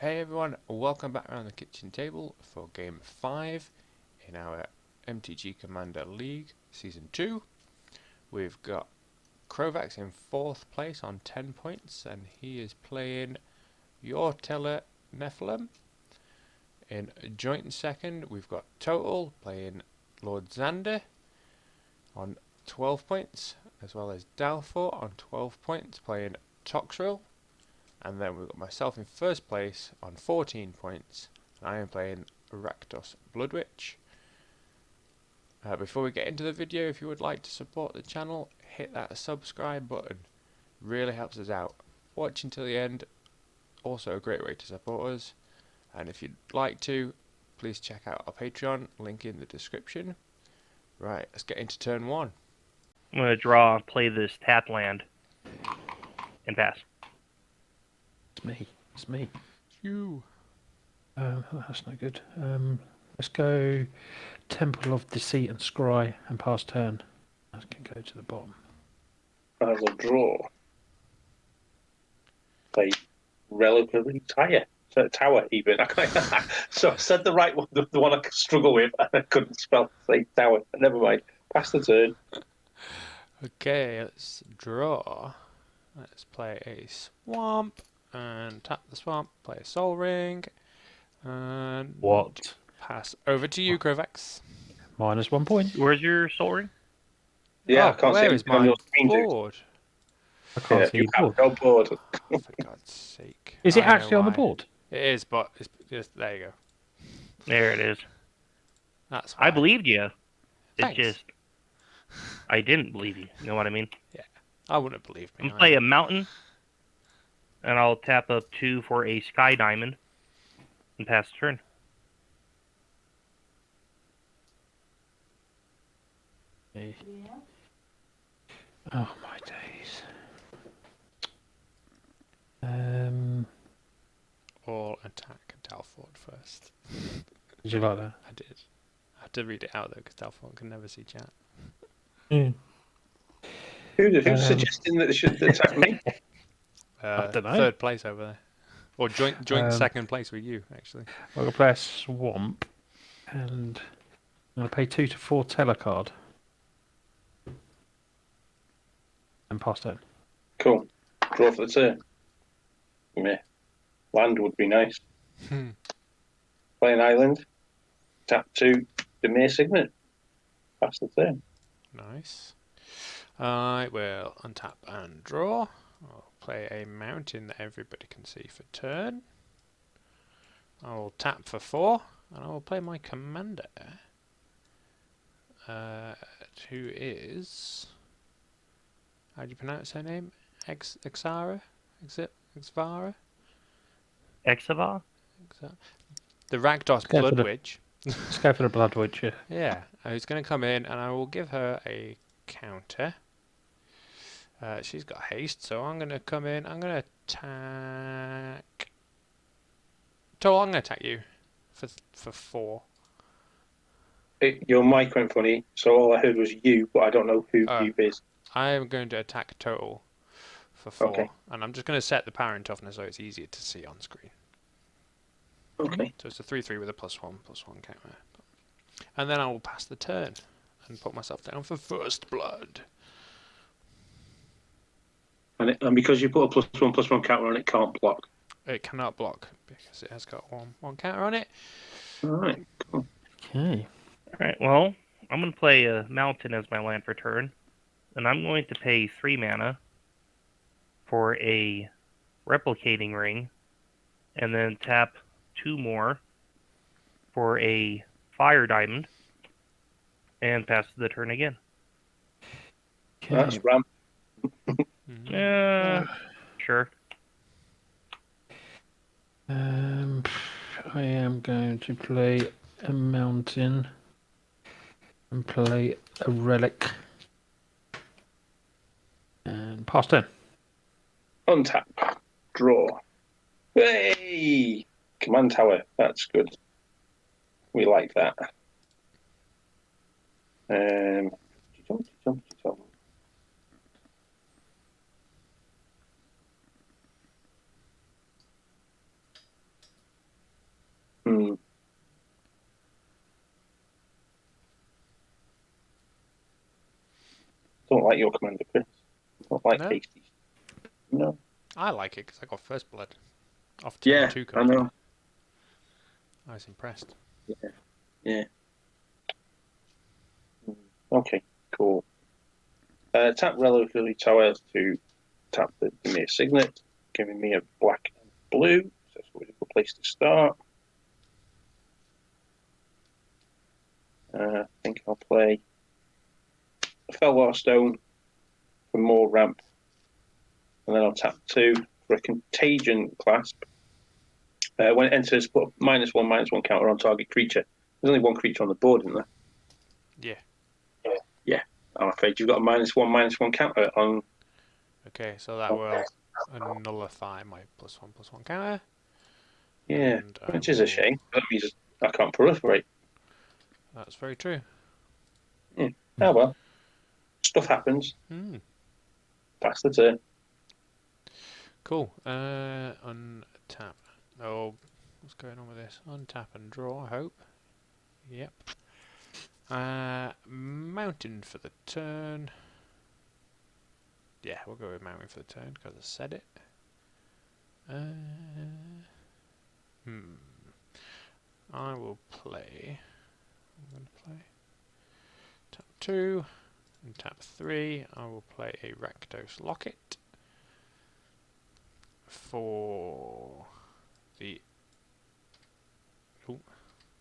Hey everyone, welcome back around the kitchen table for game 5 in our MTG Commander League Season 2. We've got Krovax in 4th place on 10 points and he is playing Yore-Tiller Nephilim. In joint 2nd we've got Total playing Lord Xander on 12 points, as well as Dalfor on 12 points playing Toxrill. And then we've got myself in 1st place on 14 points, and I am playing Rakdos Blood Witch. Before we get into the video, if you would like to support the channel, hit that subscribe button. Really helps us out. Watching till the end, also a great way to support us. And if you'd like to, please check out our Patreon, link in the description. Right, let's get into turn 1. I'm going to play this tap land, and pass. It's me. You. That's no good. Let's go Temple of Deceit and Scry and pass turn. I can go to the bottom. As a draw. Play relatively tower even. So I said the right one, the one I could struggle with, and I couldn't spell say tower. Never mind. Pass the turn. Okay, let's draw. Let's play a swamp and tap the swamp. Play a soul ring and What? pass over to you, Krovax. -1 point. Where's your soul ring? Yeah, Oh, I can't where see is anything on my your screen, dude. board? I can't see you your have board. no board. Oh, for God's sake! Is it I know actually on the why. board? It is, but it's just there. You go. There it is. That's I why. believed you. It's Thanks. just I didn't believe you. You know what I mean? I wouldn't believe me. I'm going to play a mountain, and I'll tap up 2 for a sky diamond, and pass the turn. Yeah. Oh my days. All attack Dalford first. Did you like that? I did. I had to read it out though because Dalford can never see chat. Yeah. Who's suggesting that they should attack me? I don't know. 3rd place over there, or joint 2nd place with you actually. I'm gonna play a swamp, and I'm gonna pay 2 to 4 telecard, and pass turn. Cool. Draw for the turn. Yeah. Land would be nice. Play an island. Tap 2 Demir Signet. Pass the turn. Nice. I will untap and draw. I'll play a mountain that everybody can see for turn. I will tap for 4, and I will play my commander, who is... How do you pronounce her name? Exava? Exava? Exava? The Rakdos go for Blood the- Witch. Let's go for the Blood Witch. Yeah, who's going to come in, and I will give her a counter. She's got haste, so I'm going to come in. I'm going to attack... Total, I'm going to attack you for 4. Your mic went funny, so all I heard was you, but I don't know who you is. I am going to attack Total for 4, Okay. and I'm just going to set the power and toughness so it's easier to see on screen. Okay. So it's a 3/3 with a +1/+1 counter. And then I will pass the turn and put myself down for first blood. And because you put a +1/+1 counter on it, can't block. It cannot block because it has got one counter on it. All right. Cool. Okay. Alright, well, I'm going to play a mountain as my land for turn, and I'm going to pay 3 mana for a replicating ring, and then tap 2 more for a fire diamond, and pass the turn again. That's ramp. Sure. I am going to play a mountain and play a relic and pass turn. Untap. Draw. Hey! Command tower. That's good. We like that. don't like your commander, Chris. I don't like No? hasty. No. I like it because I got first blood off Yeah, turn 2 I know. I was impressed. Yeah. Okay, cool. Tap Reliquary Tower to tap the Dimir Signet, giving me a black and blue. So that's always a good place to start. I think I'll play a Felwar Stone for more ramp. And then I'll tap 2 for a Contagion Clasp. When it enters, put a -1/-1 counter on target creature. There's only one creature on the board, isn't there? Yeah. I'm afraid you've got a -1/-1 counter on. Okay, so that will nullify my +1/+1 counter. Yeah, And I which is a will- shame. That means I can't proliferate. That's very true. Oh well. Stuff happens. Pass the turn. Cool. Untap. Oh, what's going on with this? Untap and draw, I hope. Yep. Mountain for the turn. Yeah, we'll go with mountain for the turn because I said it. I will play. I'm going to play tap 2 and tap 3. I will play a Rakdos Locket.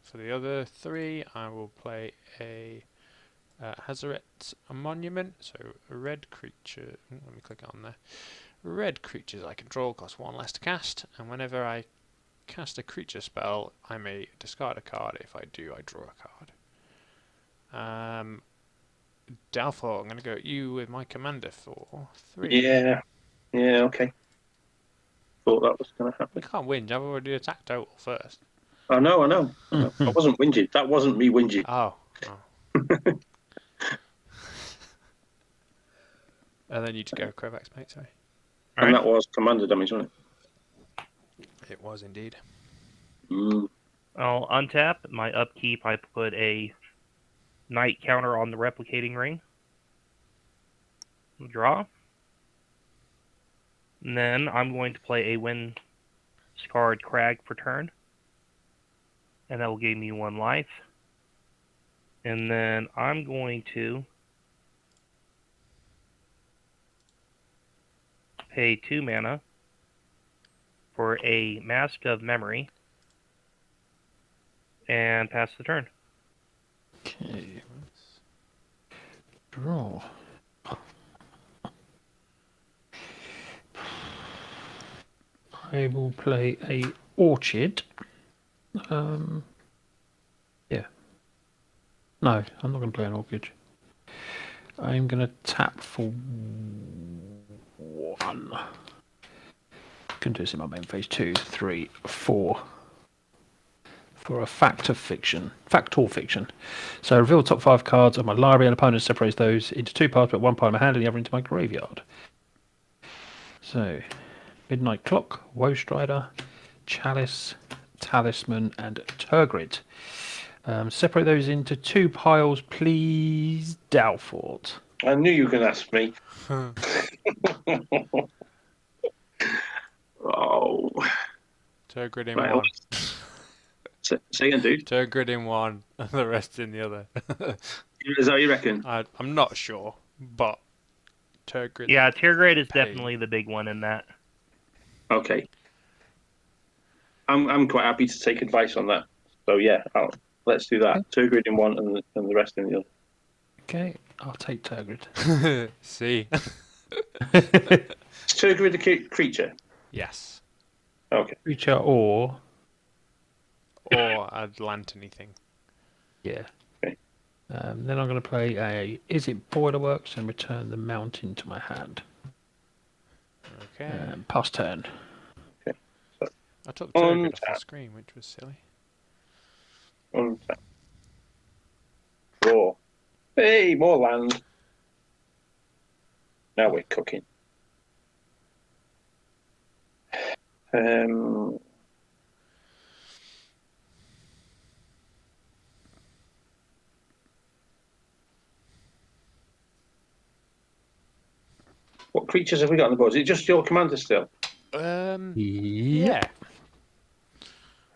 For the other 3, I will play a Hazaret Monument. So a red creature. Let me click on there. Red creatures I control cost 1 less to cast, and whenever I cast a creature spell, I may discard a card. If I do, I draw a card. Dalfor, I'm going to go at you with my commander for 3. Yeah, okay. Thought that was going to happen. We can't whinge. I've already attacked total first. I know. I wasn't whinging. That wasn't me whinging. Oh. And then you just go Kovacs, mate, sorry. And that was commander damage, wasn't It was indeed. it? I'll untap. My upkeep, I put a Knight counter on the replicating ring. Draw. And then I'm going to play a Wind-Scarred Crag for turn. And that will give me 1 life. And then I'm going to pay 2 mana for a Mask of Memory. And pass the turn. Okay. Draw. I will play a Orchid. Yeah. No, I'm not going to play an Orchid. I'm going to tap for 1. Can do this in my main phase. 2, 3, 4. For a fact or fiction. So reveal the top 5 cards of my library, and opponent separates those into 2 parts, put 1 part in my hand and the other into my graveyard. So, Midnight Clock, Woestrider, Chalice, Talisman, and Turgid. Separate those into 2 piles, please, Dalfort. I knew you were going to ask me. Oh. Turgid in Right, 1. Say again, dude. Turgid in 1, and the rest in the other. Is that what you reckon? I'm not sure, but Turgid. Yeah, Teargrade is definitely the big one in that. Okay. I'm quite happy to take advice on that. So yeah, let's do that. 2 grid in 1 and the rest in the other. Okay, I'll take Turgid. See? Is 2 grid a creature? Yes. Okay. Creature or A lantern-y thing. yeah. Okay. Then I'm going to play a Is It Boilerworks and return the mountain to my hand. Okay. Pass turn. Okay. So, I took Turgid off the screen, which was silly. untap. Draw. Hey, more land. Now we're cooking. creatures have we got on the board? Is it just your commander still? Yeah.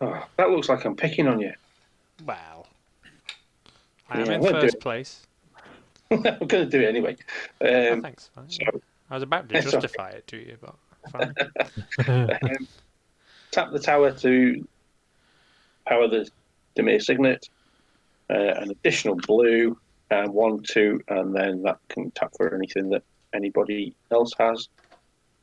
Oh, that looks like I'm picking on you. Well, I am Yeah, in I'm gonna do first it. place. I'm going to do it anyway. Oh, thanks. Fine. So, I was about to it's justify it to you, but fine. tap the tower to power the Dimir Signet, an additional blue, and 1/2, and then that can tap for anything that anybody else has.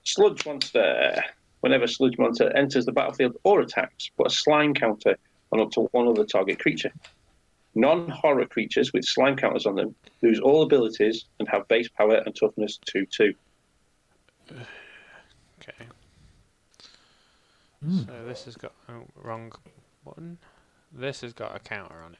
Sludge Monster. Whenever Sludge Monster enters the battlefield or attacks, put a slime counter on up to one other target creature. Non-horror creatures with slime counters on them lose all abilities and have base power and toughness 2/2. Okay. So this has got wrong button. This has got a counter on it,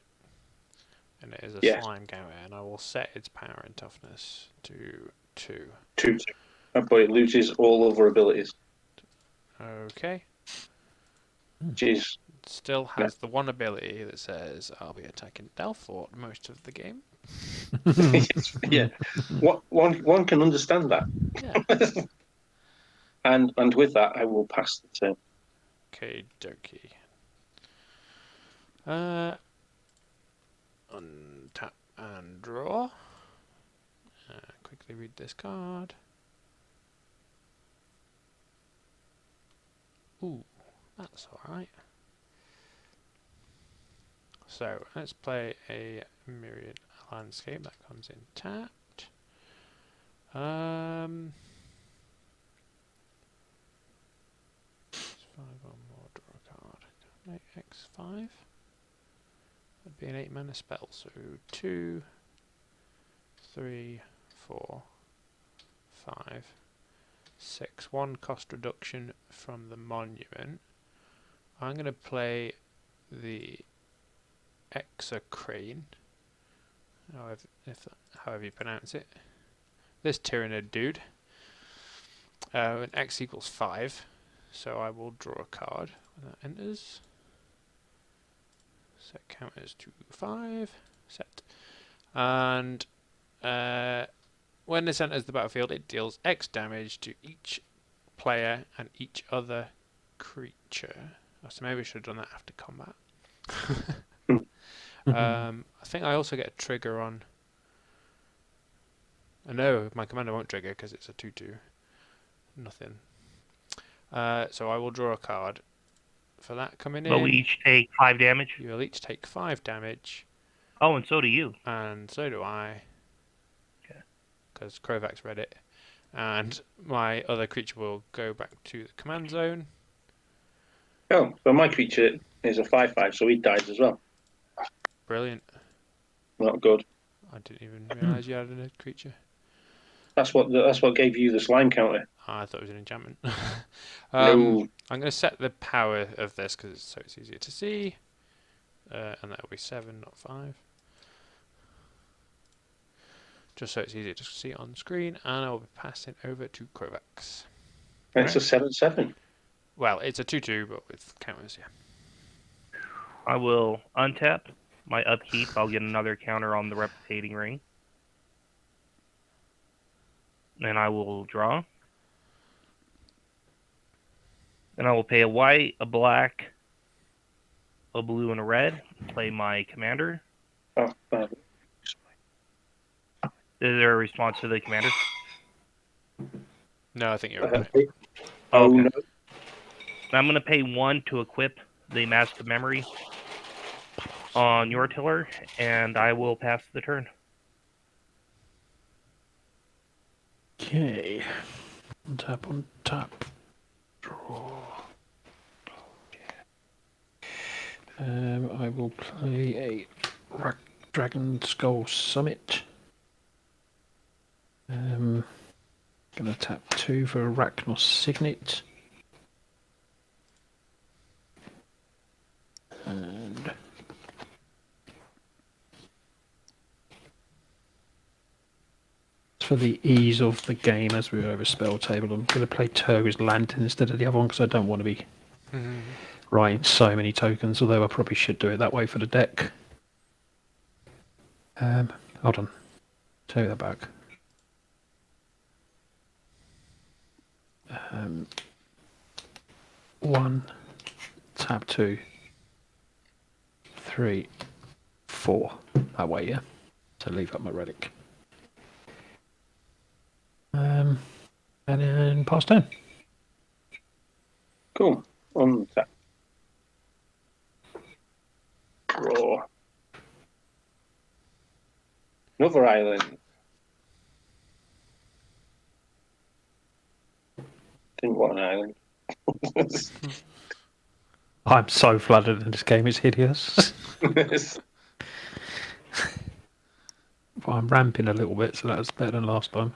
and it is a Yes. slime counter. And I will set its power and toughness to 2. 2/2. But it loses all other abilities, Okay. which is Still has the one ability that says I'll be attacking Delfort most of the game. yeah. One can understand that. Yeah. And with that, I will pass the turn. Okay, dokie. Untap and draw. Quickly read this card. Ooh, that's alright. So, let's play a Myriad Landscape. That comes in tapped. 5 or more, draw a card. Make X5. That'd be an 8 mana spell, so 2, 3, 4, 5, 6. 1 cost reduction from the monument. I'm going to play the Execrane, however you pronounce it. This Tyrannid dude. An X equals 5, so I will draw a card when that enters. Set counters to 5. Set. And when this enters the battlefield, it deals X damage to each player and each other creature. Oh, so maybe I should have done that after combat. I think I also get a trigger on. No, my commander won't trigger because it's a 2/2. Nothing. So I will draw a card for that coming in. But we each take 5 damage. You will each take 5 damage. Oh, and so do you. And so do I. Okay. Because Krovax read it. And my other creature will go back to the command zone. Oh, but my creature is a 5/5, so he dies as well. Brilliant. Not good. I didn't even realise you had a creature. That's what gave you the slime counter. I thought it was an enchantment. No. I'm going to set the power of this because it's easier to see. And that'll be 7, not 5. Just so it's easier to see on screen. And I'll be passing over to Krovax. And it's a 7/7. Well, it's a 2/2, but with counters, yeah. I will untap my upkeep. I'll get another counter on the replicating ring. Then I will draw. Then I will pay a white, a black, a blue, and a red. Play my commander. Oh, Is there a response to the commander? No, I think you're right. Oh, Okay. no. I'm going to pay 1 to equip the Mask of Memory on Yore-Tiller, and I will pass the turn. Okay. On tap. Draw. I will play a Dragon Skull Summit. Gonna tap 2 for Rakdos Signet. And for the ease of the game, as we're over Spelltable, I'm going to play Turgo's Lantern instead of the other one because I don't want to be writing so many tokens, although I probably should do it that way for the deck. Hold on. Take that back. 1, tap 2, 3, 4. That way, yeah. So leave up my relic. And then pass turn. Cool. Untap. Draw. Another island. Didn't want an island. I'm so flooded in this game, it's hideous. But I'm ramping a little bit, so that's better than last time.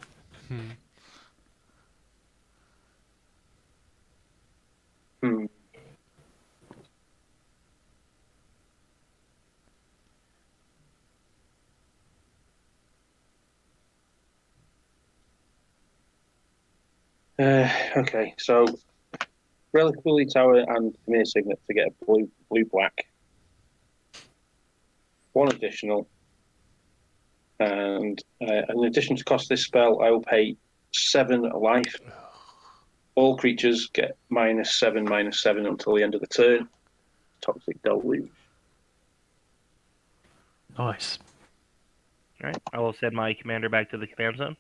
Okay, so Relic Bully Tower and Premier Signet to get a blue black. One additional. And in addition to cost this spell, I will pay 7 life. All creatures get -7/-7 until the end of the turn. Toxic Deluge. Nice. All right. I will send my commander back to the command zone.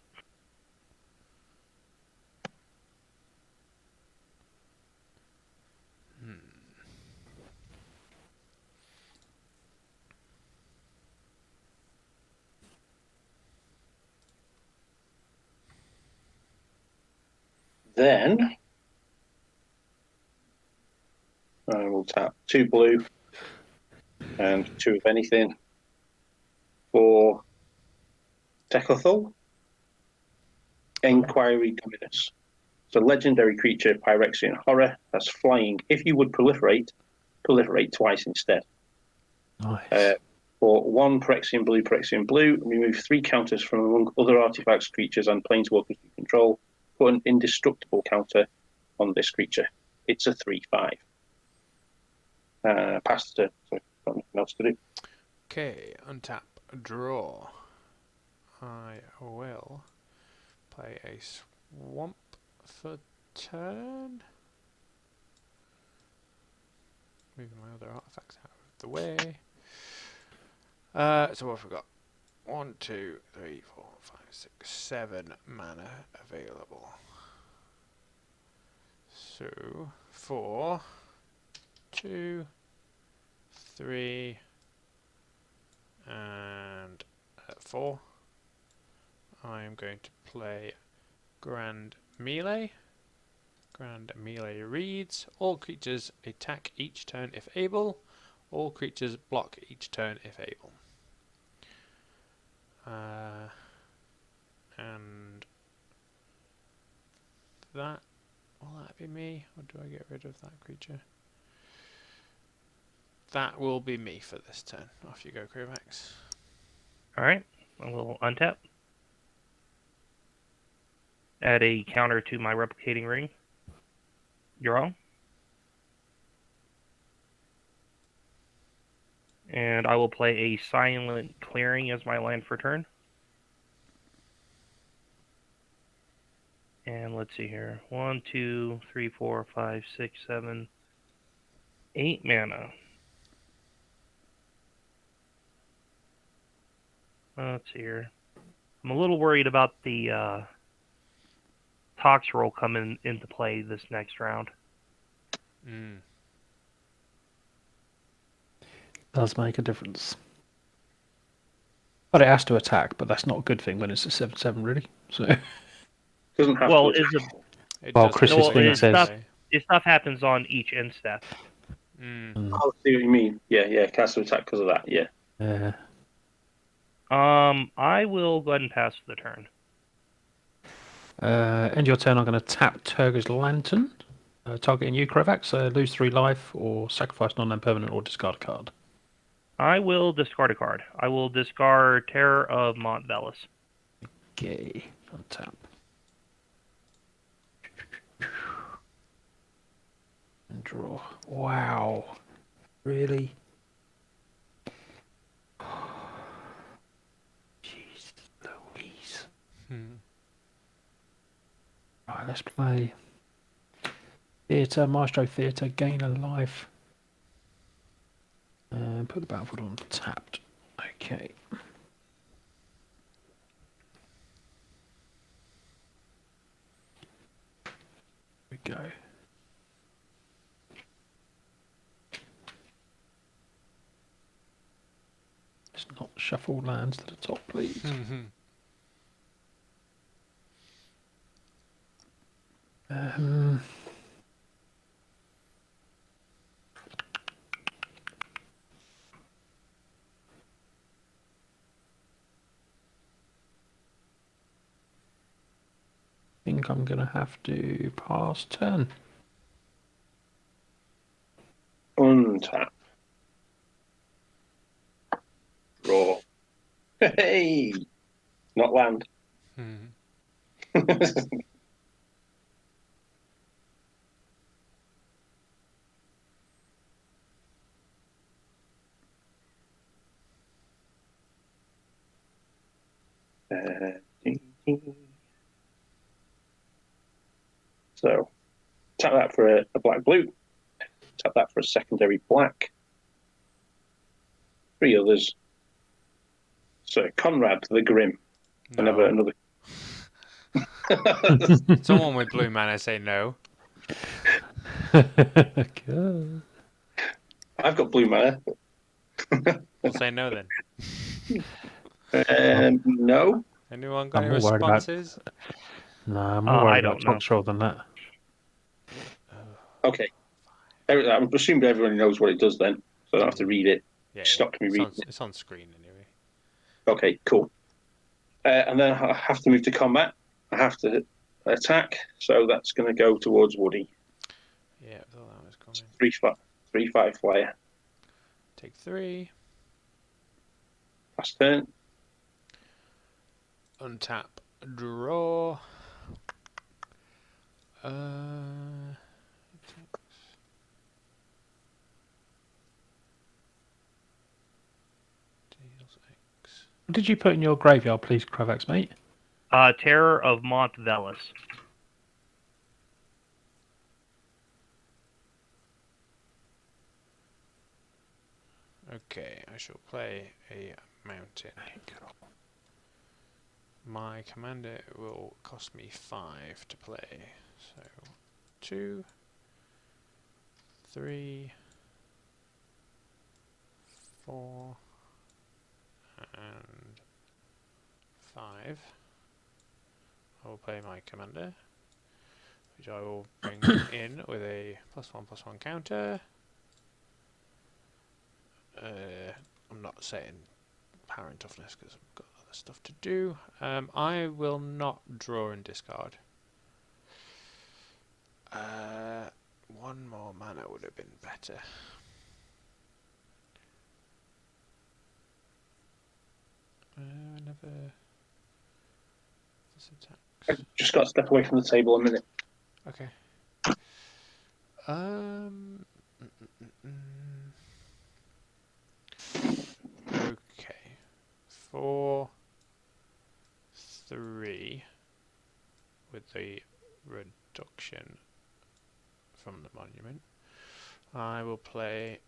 Then I will tap 2 blue and 2 of anything for Tekothul. Inquiry Dominus. It's a legendary creature, Phyrexian Horror. That's flying. If you would proliferate twice instead. Nice. For 1 Phyrexian blue, remove 3 counters from among other artifacts, creatures, and planeswalkers you control. Put an indestructible counter on this creature. It's a 3/5. Pass the turn. So got nothing else to do. Okay, untap, draw. I will play a swamp for turn. Moving my other artifacts out of the way. So what have we got? 1, 2, 3, 4, 5, 6, 7 mana available. So 4, 2, 3, and 4. I am going to play Grand Melee. Grand Melee reads, all creatures attack each turn if able. All creatures block each turn if able. And that, will that be me, or do I get rid of that creature? That will be me for this turn. Off you go, Kovacs. All right. I will untap. Add a counter to my replicating ring. Draw. And I will play a Silent Clearing as my land for turn. And let's see here. 1, 2, 3, 4, 5, 6, 7, 8 mana. Let's see here. I'm a little worried about the Toxrill coming into play this next round. Does make a difference. But it has to attack, but that's not a good thing when it's a 7/7, really. So. Doesn't have Well, to. It Well, does Chris's have to thing play says- anyway. This stuff happens on each end step. I'll see what you mean. Yeah, cast to attack because of that. Yeah. I will go ahead and pass for the turn. End your turn, I'm going to tap Turgor's Lantern, targeting you, Kovacs. Lose 3 life, or sacrifice non-land permanent, or discard a card. I will discard a card. I will discard Terror of Mont Velis. Okay, untap. And draw. Wow. Really? Jeez Louise. Right, let's play Theatre, Maestro Theatre, gain a life. Put the battlefield on tapped. Okay. Here we go. Let's not shuffle lands to the top, please. Um, I think I'm going to have to pass turn. Untap. Draw. Hey! Not land. So, tap that for a black blue. Tap that for a secondary black. 3 others. So, Conrad the Grim. No. Another. Someone with blue mana say no. Okay. I've got blue mana. We'll say no then. No. Anyone got I'm any more worried about- responses? No, I'm more worried I about don't know. Toxrill than that. Okay. I'm assuming everyone knows what it does then, so I don't have to read it. Yeah, Stopped me it's reading on, it's on screen anyway. Okay, cool. And then I have to move to combat. I have to attack, so that's going to go towards Woody. Yeah, I thought that was coming. 3/5 flyer. Take 3. Last turn. Untap. Draw. Deals X. What did you put in your graveyard, please, Kravax, mate? Terror of Mont Velis. Okay, I shall play a mountain. My commander will cost me 5 to play. So 2, 3, 4, and 5. I will play my commander, which I will bring in with a +1/+1 counter. I'm not saying power and toughness because I've got other stuff to do. I will not draw and discard. 1 more mana would have been better. Whenever this I attacks. just got to step away from the table a minute. Okay. Okay. 4, 3 with the reduction from the monument. I will play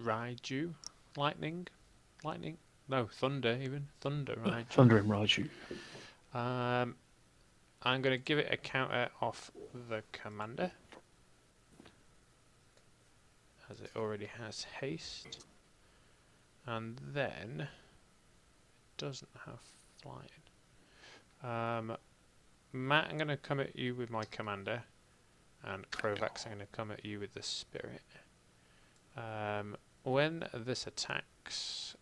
Raiju. Lightning? No, Thunder even. Thunder Raiju. Thundering Raiju. I'm going to give it a counter off the commander, as it already has haste. And then it doesn't have flying. Matt, I'm going to come at you with my commander, and Krovax, I'm going to come at you with the spirit. When this attacks...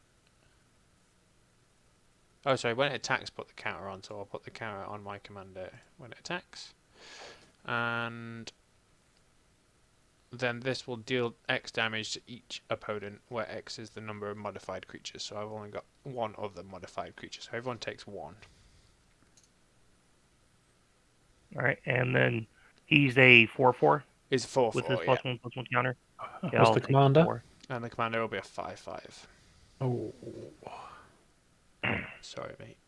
Oh, sorry, when it attacks, put the counter on, so I'll put the counter on my commander when it attacks. And then this will deal X damage to each opponent, where X is the number of modified creatures. So I've only got 1 other modified creature, so everyone takes 1. Alright, and then he's a 4/4 It's 4/4, with his yeah. +1/+1 counter. Yeah, What's I'll the take commander? 4. And the commander will be a 5/5. Oh. Sorry, mate.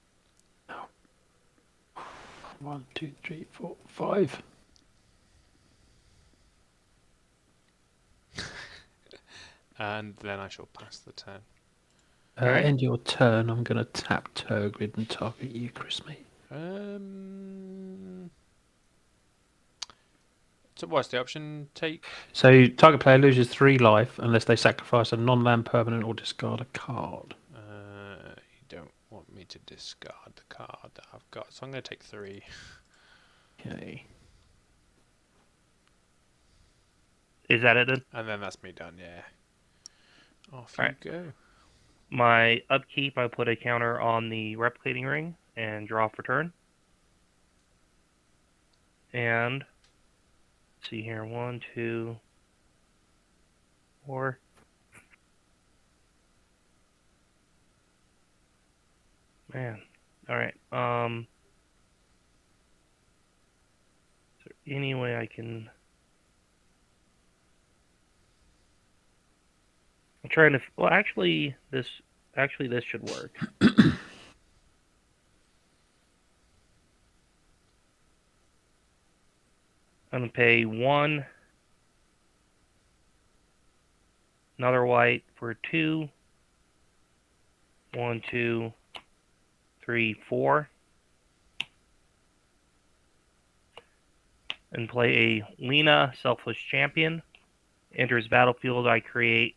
1, 2, 3, 4, 5. and then I shall pass the turn. Alright. End your turn. I'm going to tap Turgid and target you, Chrismy. So what's the option? Take. So target player loses 3 life unless they sacrifice a non-land permanent or discard a card. You don't want me to discard the card that I've got, so I'm going to take 3. Okay. Is that it then? And then that's me done, yeah. Off Alright. you go. My upkeep, I put a counter on the replicating ring and draw for turn. And let's see here, 1, 2, 4. Man, all right. Is there any way I can? I'm trying to. Well, actually, this should work. I'm gonna pay 1, another white for 2. 1, 2, 3, 4. And play a Lena, Selfless Champion. Enters battlefield, I create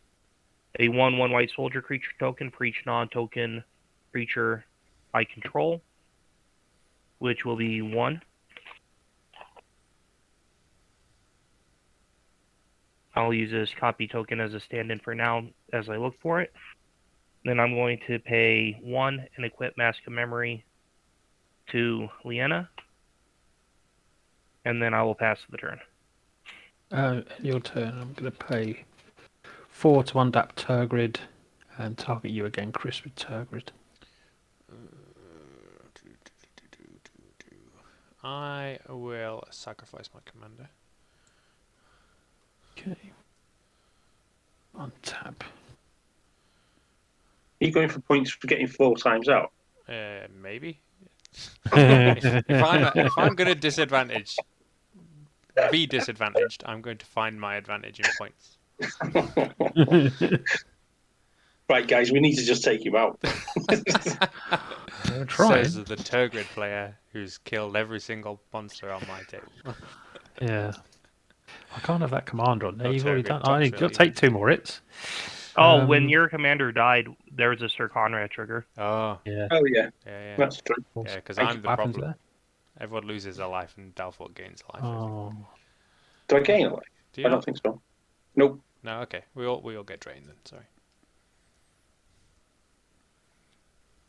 a 1/1 white soldier creature token for each non-token creature I control, which will be 1. I'll use this copy token as a stand-in for now as I look for it. Then I'm going to pay 1 and equip Mask of Memory to Liena. And then I will pass the turn. Your turn. I'm going to pay 4 to untap Turgid and target you again, Chris, with Turgid. I will sacrifice my commander. Okay. Untap. Are you going for points for getting 4 times out? Maybe. if I'm going to be disadvantaged, I'm going to find my advantage in points. Right, guys, we need to just take him out. Says the Turgid player who's killed every single monster on my table. Yeah. I can't have that commander on there. Not You've already Turgid, done. I need to Toxrill, take 2 more hits. Oh, when your commander died, there was a Sir Conrad trigger. Oh, Yeah. Oh, yeah. yeah. That's true. Yeah, because What I'm the happens problem. there? Everyone loses a life and Dalfort gains a life. Oh. Do I gain a life? Do you I not? don't think so. Nope. No, okay. We all get drained then. Sorry.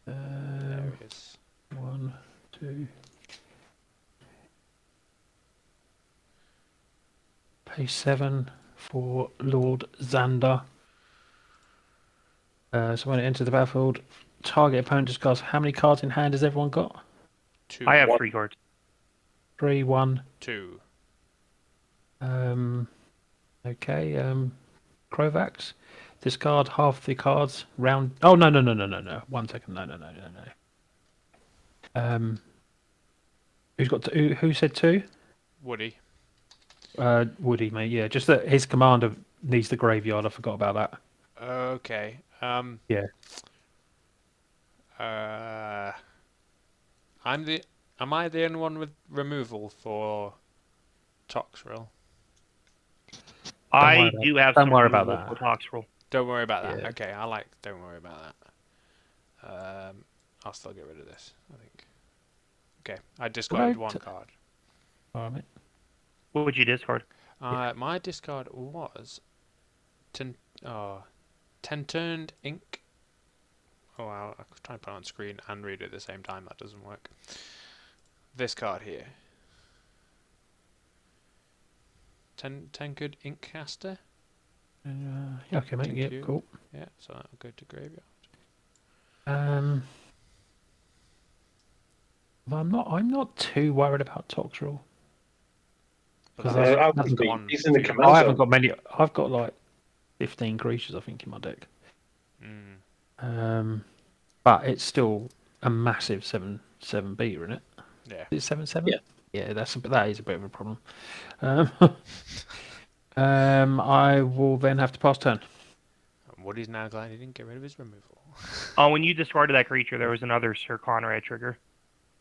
There it is. 1, 2. Pay 7 for Lord Xander. So when it enters the battlefield, target opponent discards. How many cards in hand has everyone got? 2. I have 3 cards. 3, 1. 2. Okay. Krovax. Discard half the cards. Round. Oh no. 1 second. No. Who's got who said 2? Woody. Woody, mate. Yeah, just that his commander needs the graveyard. I forgot about that. Okay. Yeah. Am I the only one with removal for Toxrill? I do have don't some worry about removal that. for Toxrill. Don't worry about that. Yeah. Okay, don't worry about that. I'll still get rid of this, I think. Okay, I discarded 1 card. All right, mate. What would you discard? My discard was Turned Ink. Oh wow, I was trying to put it on screen and read it at the same time. That doesn't work. This card here. Tenkud Inkcaster. Yeah, okay, mate. Thank Yeah, you. cool. Yeah, so that'll go to graveyard. I'm not too worried about Toxrill. But he's in the command I haven't zone. got many. I've got like 15 creatures, I think, in my deck. But it's still a massive 7/7 beater, isn't it? Yeah. Is it 7/7? Yeah. Yeah, that is a bit of a problem. I will then have to pass turn. Woody's now glad he didn't get rid of his removal. Oh, when you discarded that creature, there was another Sir Conrad trigger.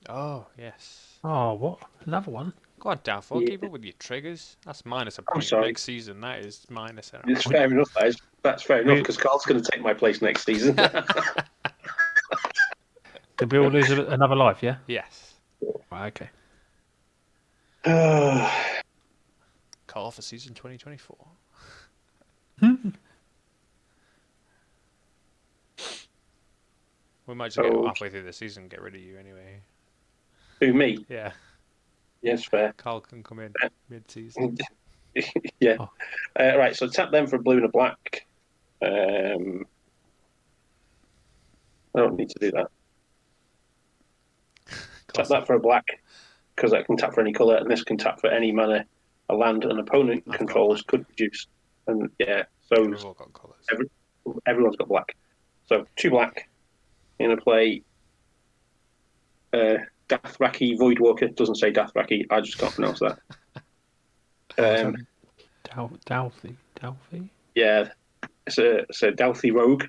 Oh, yes. Oh, what? Another one? Go on, Downfall, Yeah. keep up with your triggers. That's minus a I'm point sorry. next season. That is minus an It's fair enough. That's fair enough, because Carl's going to take my place next season. Did we all lose another life, yeah? Yes. Right, okay. Call for season 2024. We might just get Oh. halfway through the season and get rid of you anyway. Who, me? Yeah. Yes, fair. Carl can come in mid-season. Yeah. Oh. Right, so tap them for a blue and a black. I don't need to do that. Tap that for a black, because that can tap for any colour, and this can tap for any mana a land an opponent I've got controls black. could produce. And yeah, so We've all got colours. everyone's got black. So 2 black. I'm going to play Dathraki Voidwalker. Doesn't say Dathraki, I just can't pronounce that. Dalthy? Yeah, it's a Dalthy Rogue.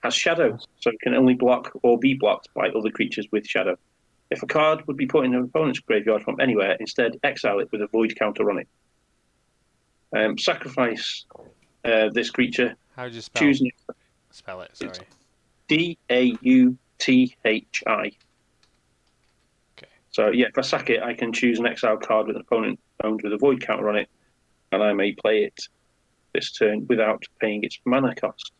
Has Shadow, so it can only block or be blocked by other creatures with Shadow. If a card would be put in an opponent's graveyard from anywhere, instead exile it with a void counter on it. Sacrifice this creature. How do you spell it? Sorry. Dauthi. Okay. So yeah, if I sack it, I can choose an exile card with an opponent owned with a void counter on it, and I may play it this turn without paying its mana cost.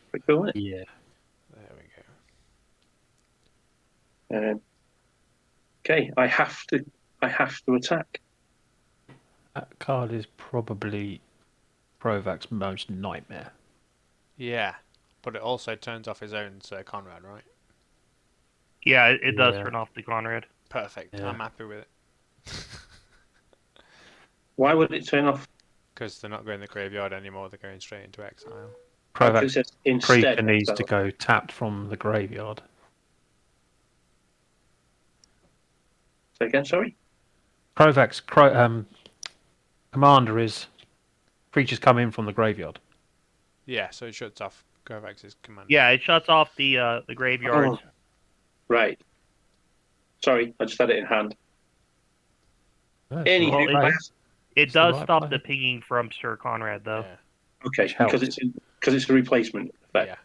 Pretty cool, isn't it? Yeah. There we go. Okay, I have to attack. That card is probably Provac's most nightmare. Yeah, but it also turns off his own Sir Conrad, right? Yeah, it does Yeah. turn off the Conrad. Perfect. Yeah. I'm happy with it. Why would it turn off? Because they're not going to the graveyard anymore, they're going straight into exile. Provac's It says creature instead needs exile. to go tapped from the graveyard. Say again, sorry. Provac's commander is creatures come in from the graveyard. Yeah, so it shuts off Kovacs' command. Yeah, it shuts off the graveyard. Oh. Right. Sorry, I just had it in hand. No, Anywho, Well, I it- have- It It's the does right stop play. the pinging from Sir Conrad, though. Yeah, okay, Which helps. because it's a replacement effect. yeah,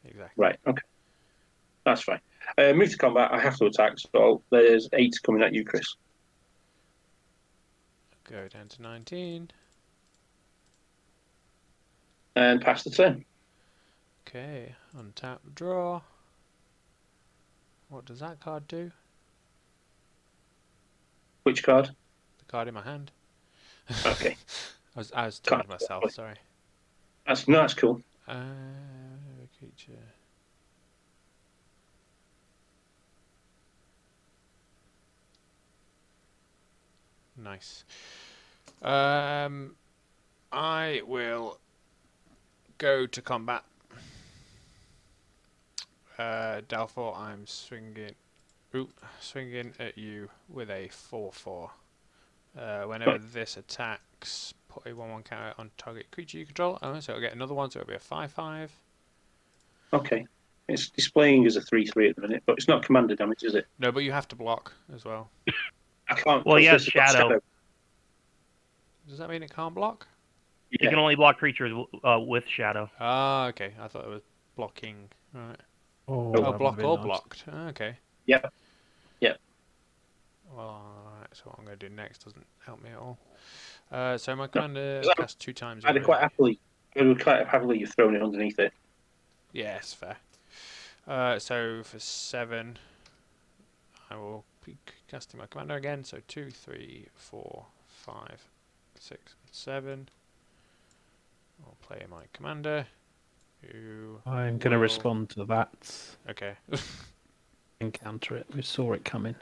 exactly. Right. Okay. That's fine. Move to combat. I have to attack. So there's 8 coming at you, Chris. Go down to 19. And pass the turn. Okay, untap, draw. What does that card do? Which card? The card in my hand. Okay. I was Card. telling myself, sorry. That's cool. Creature. Nice. I will go to combat. Dalfor, I'm swinging at you with a 4/4. Whenever this attacks, put a 1/1 counter on target creature you control. Oh, so it'll get another one, so it'll be a 5/5. Okay. It's displaying as a 3/3 at the minute, but it's not commander damage, is it? No, but you have to block as well. I can't. Well, because yes, this has got Shadow. Does that mean it can't block? You Yeah. can only block creatures with Shadow. Ah, okay. I thought it was blocking. Right. Oh, Oh, that block would've or been nice. blocked. Ah, okay. Yep. Yep. Well, alright, so what I'm going to do next doesn't help me at all. So my commander that- cast 2 times. I'd quite happily. You've thrown it underneath it. Yes, fair. So for 7, I will be casting my commander again. So 2, 3, 4, 5, 6, 7. I'll play my commander. Who I'm going to will- respond to that Okay. and counter it. We saw it coming.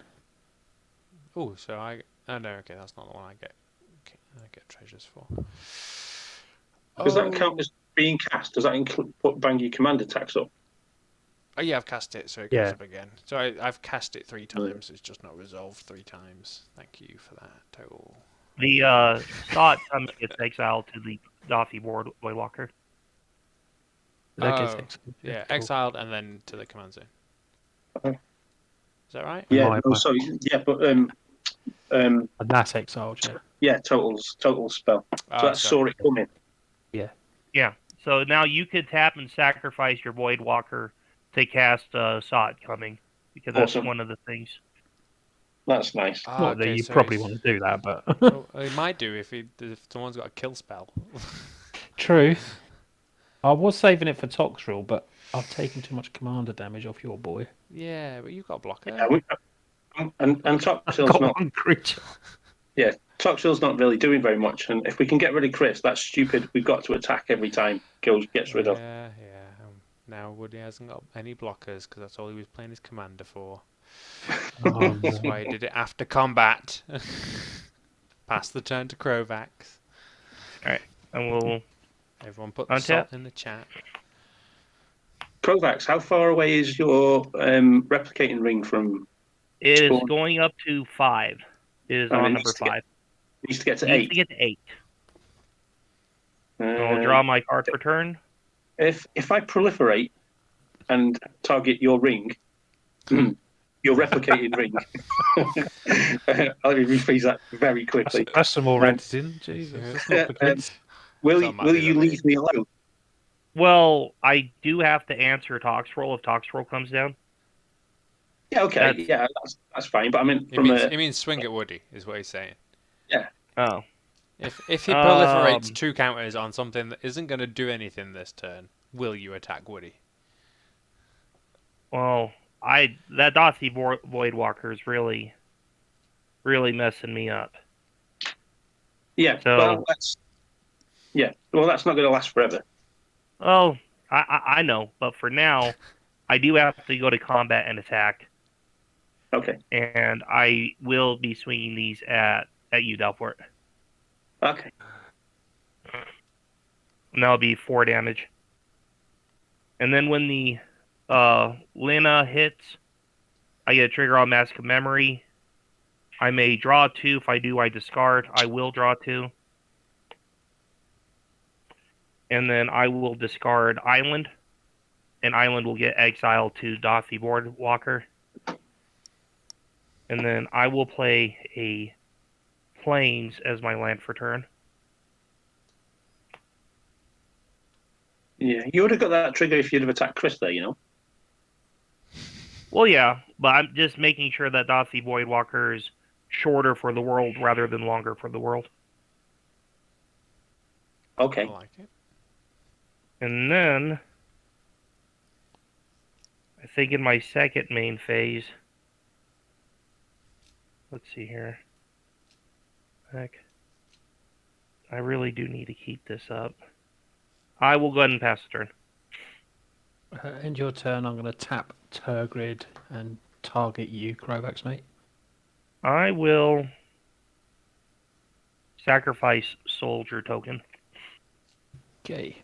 Oh, so I. Oh no, okay, that's not the one I get. I get treasures for. Does that count as being cast? Does that include bang your commander tax up? Oh yeah, I've cast it, so it goes Yeah. up again. So I've cast it 3 times. It's just not resolved 3 times. Thank you for that total. The thought comes gets exiled to the Doffy Voidwalker. That gets Oh, exiled. yeah, Cool. exiled and then to the command zone. Okay. Is that right? Yeah, My- no, sorry. Yeah, but And that's exiled, yeah. yeah, total spell. So that's saw it coming. Yeah. So now you could tap and sacrifice your Voidwalker to cast Saw It Coming, because that's Awesome. one of the things. That's nice. Ah, Not that okay, you so probably he's- want to do that, but Oh, he might do if someone's got a kill spell. true. I was saving it for Toxrill, but I've taken too much commander damage off your boy. Yeah, but you've got a blocker. Yeah, and Toxrill's Got not. one creature. Yeah, Toxrill's not really doing very much. And if we can get rid of Chris, that's stupid. We've got to attack every time gets rid of. Yeah. Now Woody hasn't got any blockers because that's all he was playing his commander for. Oh, That's no. why he did it after combat. Pass the turn to Krovax. And we'll Everyone put Untap. salt in the chat. Krovax, how far away is your replicating ring from? It is Spawn. going up to 5. It is And it on needs number to get 5. Needs to get to Needs 8. to get to 8. I'll draw my card for turn. If I proliferate and target your ring, your replicating ring, I'll rephrase that very quickly. That's some more editing. Jesus, that's not for kids. Will That might will be you the leave me alone? Well, I do have to answer Toxrill if Toxrill comes down. Yeah, okay, That's- yeah, that's fine. But I mean, He means swing at Woody, is what he's saying. Oh. If he proliferates 2 counters on something that isn't going to do anything this turn, will you attack Woody? Well, that Dothi Voidwalker is really messing me up. yeah, So- well, that's not going to last forever. Oh, I know, but for now, I do have to go to combat and attack, Okay, and I will be swinging these at you, Delport. okay, And that'll be 4 damage. And then when the Lina hits, I get a trigger on Mask of Memory. I may draw 2. If I do, I discard. I will draw 2. And then I will discard Island. And Island will get exiled to Dothi Boardwalker. And then I will play a Plains as my land for turn. yeah. You would have got that trigger if you'd have attacked Chris there, you know. Well, yeah, but I'm just making sure that Dothi Voidwalker is shorter for the world rather than longer for the world. Okay, I like it. And then, I think in my second main phase, let's see here. Heck, I really do need to keep this up. I will go ahead and pass the turn. End your turn. I'm going to tap Turgrid and target you, Krovax, mate. I will sacrifice soldier token. Okay.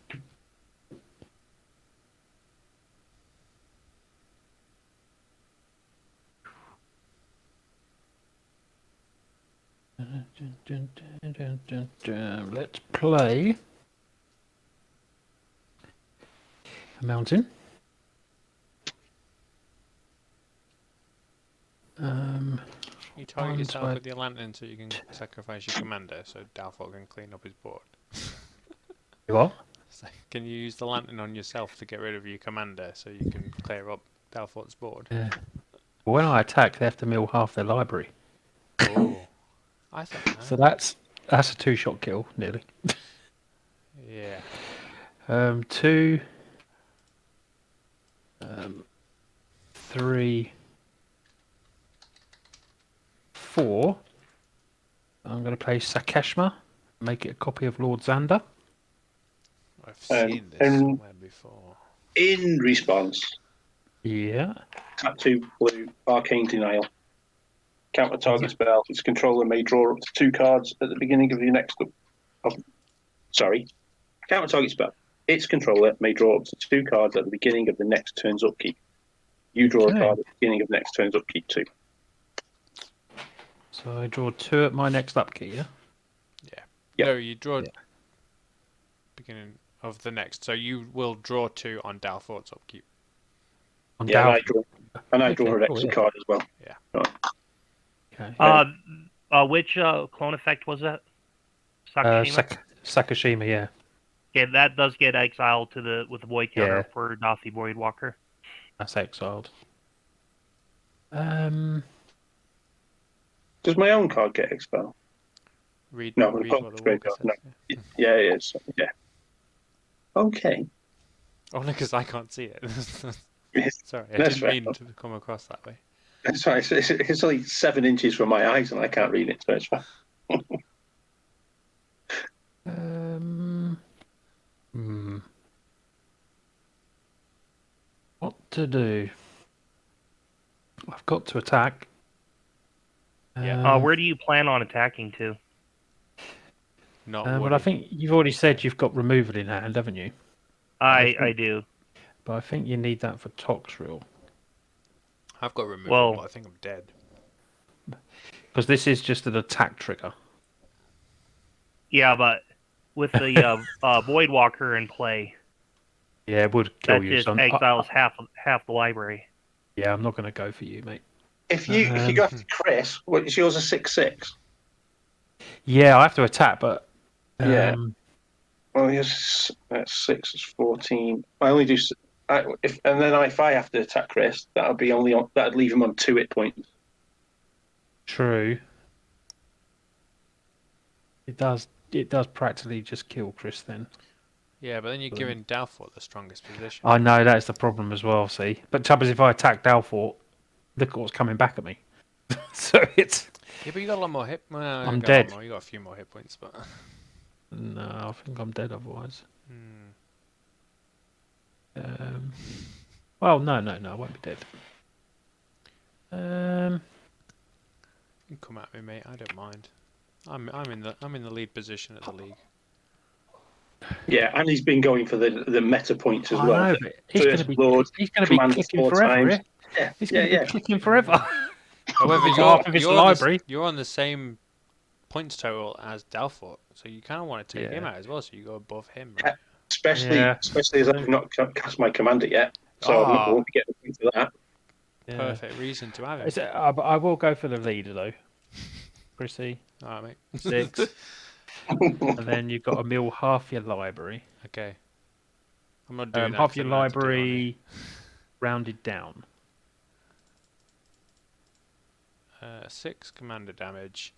Let's play a mountain. You target One, yourself two, with your lantern so you can sacrifice your commander, so Dalfort can clean up his board. You what? So can you use the lantern on yourself to get rid of your commander so you can clear up Dalfort's board? Yeah. When I attack, they have to mill half their library. Oh, I thought So that. that's a 2-shot kill, nearly. Yeah. 2, 3, 4. I'm going to play Sakeshma, make it a copy of Lord Xander. I've seen this and- somewhere before. in response, Yeah. tap 2 blue, Arcane Denial. Counter target spell. Its controller may draw up to 2 cards at the beginning of your next. Counter target spell. Its controller may draw up to 2 cards at the beginning of the next turn's upkeep. You draw Okay. a card at the beginning of next turn's upkeep too. So I draw 2 at my next upkeep, yeah? Yeah. Yep. No, you draw. Yeah. beginning of the next. So you will draw 2 on Dalfort's upkeep. On Yeah, Dalford. and I draw an Okay, cool, extra yeah. card as well. Okay. Which clone effect was that? Sakashima? Sakashima, yeah. Yeah, that does get exiled with the void counter Yeah. for Dothi Voidwalker. That's exiled. Does my own card get expelled? Read No, what the the Walker Walker says. says. No. Yeah. Yeah, it is. Yeah. Okay. Only because I can't see it. Sorry, I That's didn't fair mean enough. to come across that way. That's right. It's only 7 inches from my eyes, and I can't read it, so it's fine. What to do? I've got to attack. Yeah. Where do you plan on attacking to? Not well, Woody. I think you've already said you've got removal in hand, haven't you? I do. But I think you need that for Toxrill. I've got removal, Well- but I think I'm dead. Because this is just an attack trigger. Yeah, but with the Voidwalker in play, Yeah, it would kill that you. just So exiles half the library. yeah, I'm not going to go for you, mate. If you go after Chris, what is yours a 6/6? Yeah, I have to attack, but Yeah. Well, yes, that's 6 is 14. I only do. If I have to attack Chris, that'd leave him on 2 hit points. True. It does practically just kill Chris then. Yeah, but then you're giving Dalfort the strongest position. I know that's the problem as well. See, but trouble is, if I attack Dalfort, look at what's coming back at me. So it's. Yeah, but you got a lot more hit. Well, you I'm got a lot dead. more. You got a few more hit points, but. No, I think I'm dead otherwise. Well, no, I won't be dead. You can come at me, mate. I don't mind. I'm in the lead position at the league. Yeah, and he's been going for the meta points as I well. know, but he's going to be Lord Commander clicking 4 forever. times. Yeah, he's going to be clicking forever. However, half of his library. You're on the same points total as Dalfort, so you kind of want to take him Yeah. out as well, so you go above him. Right? Especially as I've not cast my commander yet, so I won't be getting the point for that. Yeah. Perfect reason to have him. I will go for the leader though. Chrissy, All right, mate. 6. And then you've got to mill half your library. Okay. I'm not doing that. Half 'cause your I'm gonna have to do it on library rounded down. 6 commander damage.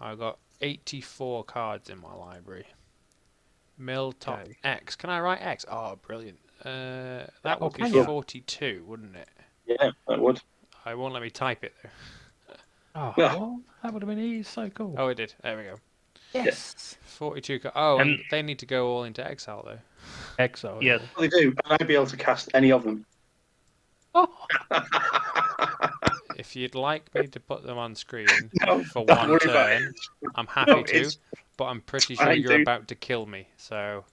I got 84 cards in my library. Mill top Okay. X. Can I write X? Oh, brilliant. That would be can you? 42, wouldn't it? Yeah, that would. I won't let me type it though. Oh, Yeah. well, that would have been easy. So cool. Oh, it did. There we go. Yes. 42 cards. Oh, and And- they need to go all into exile though. Exile. Yes. They do, and I'd be able to cast any of them. Oh, If you'd like me to put them on screen No, for don't one worry about turn, I'm happy No, to. it's But I'm pretty sure fine, you're dude. about to kill me. So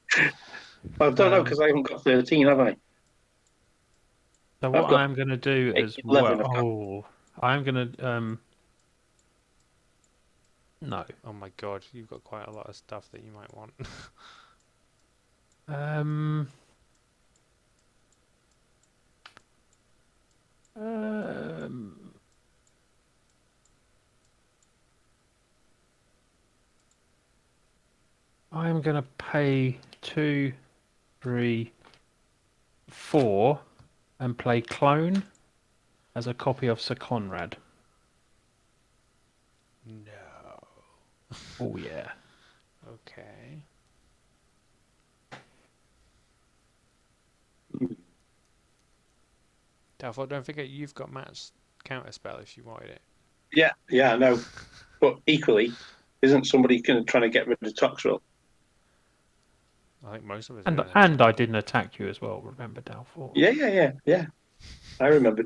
I don't know because I haven't got 13, have I? so I've what got I'm going to do as 11 well. I've got. Oh, I'm going to no. oh my god, you've got quite a lot of stuff that you might want. Um, I'm going to pay 2, 3, 4 and play Clone as a copy of Sir Conrad. No. Oh, yeah. Okay. Dalford, don't forget you've got Matt's counter spell if you wanted it. Yeah, I know. But equally, isn't somebody trying to get rid of Toxrill? I think most of us. And are gonna and I didn't attack you as well, remember, Dalford? Yeah. I remember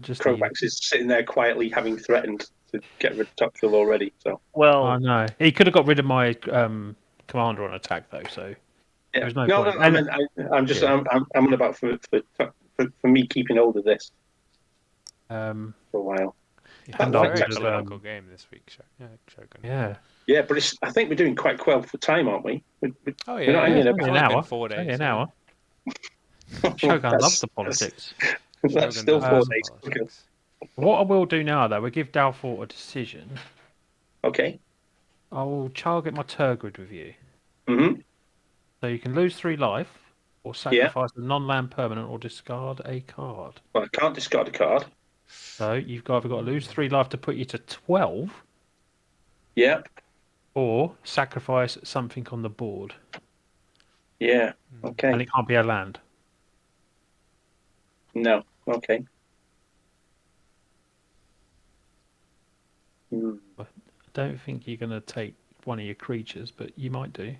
Just Krovax is sitting there quietly having threatened to get rid of Toxrill already. So Well, I know. He could have got rid of my commander on attack, though, so yeah. There's no No, point. I mean, I'm just Yeah. I'm on about for me keeping hold of this um, for a while. Yeah, And it's I a very could have, political game this week, Shogun. yeah. Yeah, but I think we're doing quite well for time, aren't we? Oh We're not yeah, hanging it's it's only an only been hour. 4 days. Only an yeah. hour. Shogun loves the politics. That's Shogun still does 4 love days. politics. What I will do now, though, we'll give Dalfort a decision. Okay. I will target my Turgid with you. Mm-hmm. So you can lose 3 life, or Yeah. sacrifice a non-land permanent, or discard a card. Well, I can't discard a card. So you've either got to lose 3 life to put you to 12, Yeah. or sacrifice something on the board. Yeah. Okay. And it can't be a land. No. Okay. I don't think you're going to take one of your creatures, but you might do.